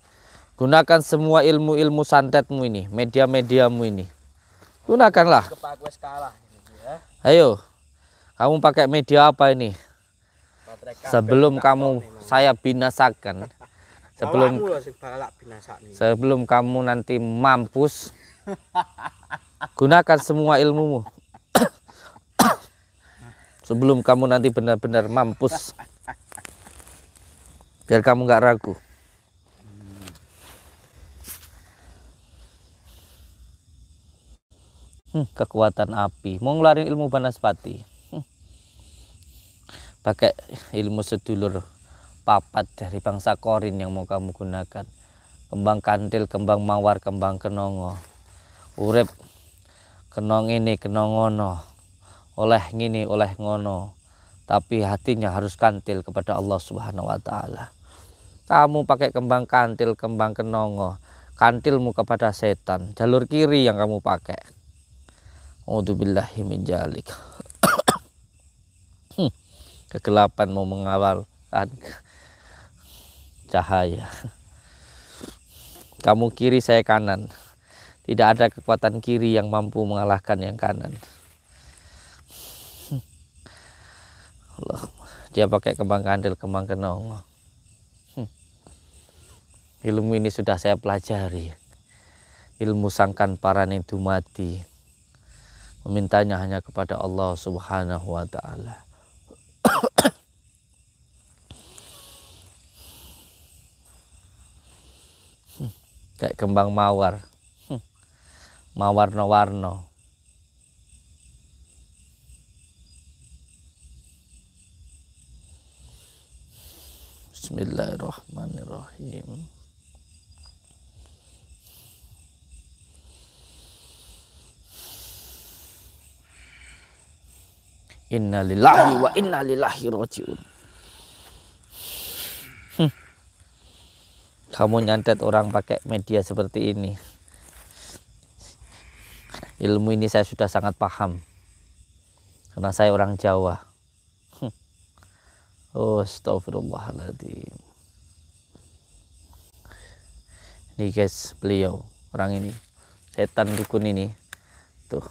[SPEAKER 1] gunakan semua ilmu-ilmu santetmu ini, media-mediamu ini. Gunakanlah.
[SPEAKER 3] Kepak wis kalah ini ya.
[SPEAKER 1] Ayo, kamu pakai media apa ini?
[SPEAKER 3] Baterai kabel
[SPEAKER 1] Sebelum
[SPEAKER 3] tak
[SPEAKER 1] kamu
[SPEAKER 3] kok nih,
[SPEAKER 1] saya binasakan,
[SPEAKER 3] Awakmu lho sing balak binasakne.
[SPEAKER 1] sebelum kamu nanti mampus, gunakan semua ilmumu. Sebelum kamu nanti benar-benar mampus, biar kamu nggak ragu. Kekuatan api, mau ngeluarin ilmu Banaspati. Pakai ilmu sedulur papat dari bangsa Korin yang mau kamu gunakan. Kembang kantil, kembang mawar, kembang kenongo. Urip kenong ini, kenongono. Oleh ngini, oleh ngono. Tapi hatinya harus kantil kepada Allah Subhanahu wa Ta'ala. Kamu pakai kembang kantil, kembang kenongo, kantilmu kepada setan. Jalur kiri yang kamu pakai. A'udzubillahi min dzalik. Kegelapan mau mengawal cahaya. Kamu kiri, saya kanan. Tidak ada kekuatan kiri yang mampu mengalahkan yang kanan. Allah, dia pakai kembang kandil, kembang kenong. Ilmu ini sudah saya pelajari. Ilmu sangkan parane dumati. Memintanya hanya kepada Allah Subhanahu wa ta'ala. Kayak kembang mawar. Mawarna-warna. Bismillahirrahmanirrahim. Inna lillahi wa inna ilaihi rajiun. Kamu nyantet orang pakai media seperti ini. Ilmu ini saya sudah sangat paham. Karena saya orang Jawa. Oh, astagfirullahaladzim. Ini guys, beliau, orang ini. Setan dukun ini. Tuh,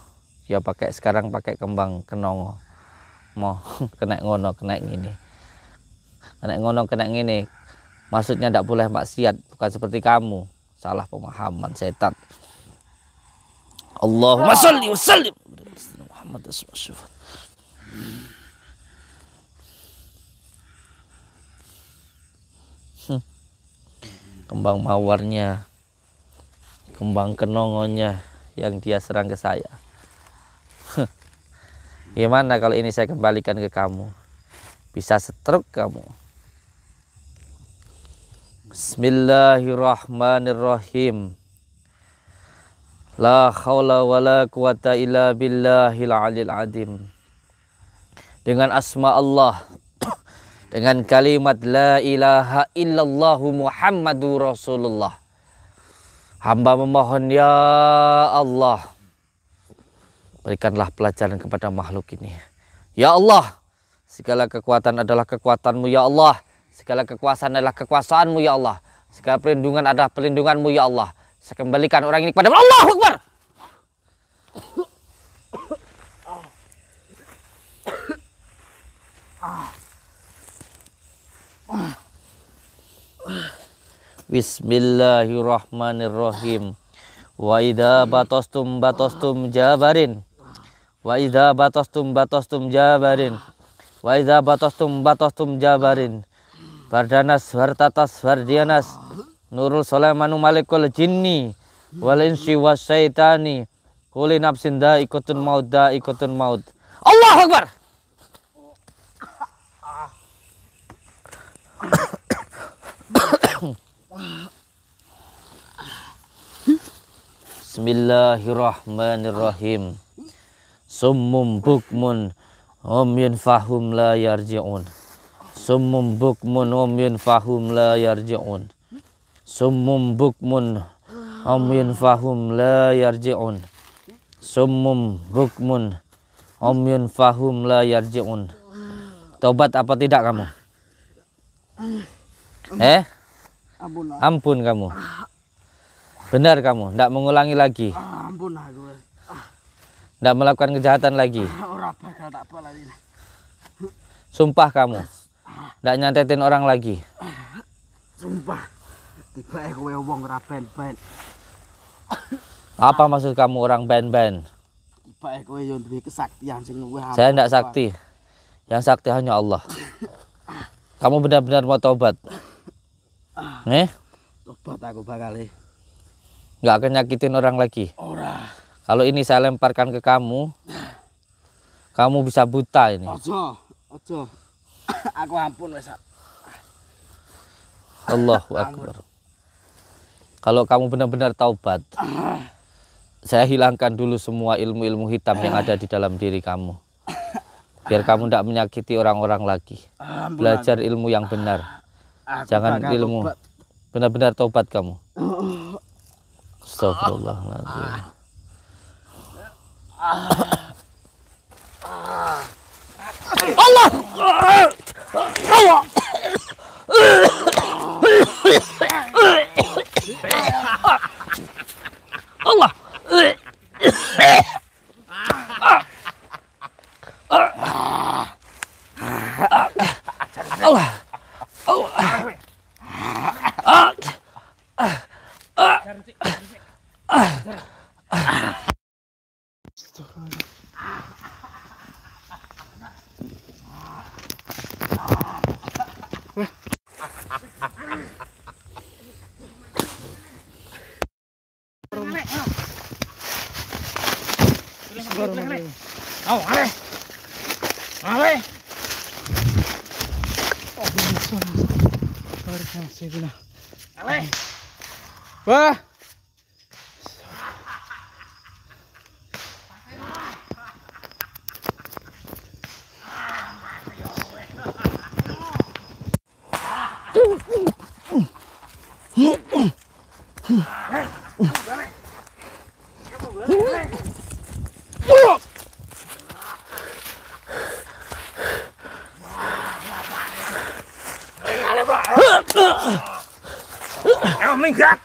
[SPEAKER 1] dia sekarang pakai kembang kenong. Mau kena ngono, kena gini. Kena ngono, kena gini. Maksudnya tidak boleh maksiat, bukan seperti kamu. Salah pemahaman setan. Allahumma sholli wa sallim Muhammad Rasulullah. Kembang mawarnya, kembang kenongonya yang dia serang ke saya. Gimana kalau ini saya kembalikan ke kamu? Bisa stroke kamu. Bismillahirrahmanirrahim. La haula wa la quwata illa billahil alil adim. Dengan asma Allah, dengan kalimat la ilaha illallah Muhammadur Rasulullah, hamba memohon ya Allah, berikanlah pelajaran kepada makhluk ini. Ya Allah, segala kekuatan adalah kekuatan-Mu ya Allah. Segala kekuasaan adalah kekuasaan-Mu ya Allah. Segala perlindungan adalah perlindungan-Mu ya Allah. Saya kembalikan orang ini kepada Allahu Akbar. Bismillahirrahmanirrahim. Wa idza batostum jabarin. Wa idza batostum jabarin. Wa idza batostum jabarin. Bardanas wartatas wardianas. Nurul Sulaimanu malikul jinni wal insi wasyaitani. Kulli nafsin da'iqatun maut. Allahu Akbar. Bismillahirrahmanirrahim. Summum bukmun umyun fahum la yarji'un. Summum bukmun umyun fahum la yarji'un. Summum bukmun umyun fahum la yarji'un. Summum bukmun umyun fahum la yarji'un. Tobat apa tidak kamu? Ampun kamu. Benar kamu, tidak mengulangi lagi.
[SPEAKER 3] Ampun aku.
[SPEAKER 1] Tidak melakukan kejahatan lagi.
[SPEAKER 3] Ora bakal tak apa lagi.
[SPEAKER 1] Sumpah kamu. Tidak nyantetin orang lagi.
[SPEAKER 3] Sumpah. Tiba kowe wong ora ben-ben.
[SPEAKER 1] Apa maksud kamu orang ben-ben?
[SPEAKER 3] Tiba kowe yo duwe kesaktian sing luwih.
[SPEAKER 1] Saya tidak sakti. Yang sakti hanya Allah. Kamu benar-benar mau tobat?
[SPEAKER 3] Tobat aku bakal.
[SPEAKER 1] Nggak akan nyakitin orang lagi.
[SPEAKER 3] Ora.
[SPEAKER 1] Kalau ini saya lemparkan ke kamu, kamu bisa buta ini.
[SPEAKER 3] Ojo. Aku ampun wis.
[SPEAKER 1] Allahu Akbar. Kalau kamu benar-benar taubat, saya hilangkan dulu semua ilmu-ilmu hitam yang ada di dalam diri kamu. Biar kamu tidak menyakiti orang-orang lagi. Belajar ilmu yang benar. Jangan ilmu. Benar-benar taubat kamu. Astagfirullahaladzim. Allah. Allah. Allah.
[SPEAKER 3] Wah. Minggat.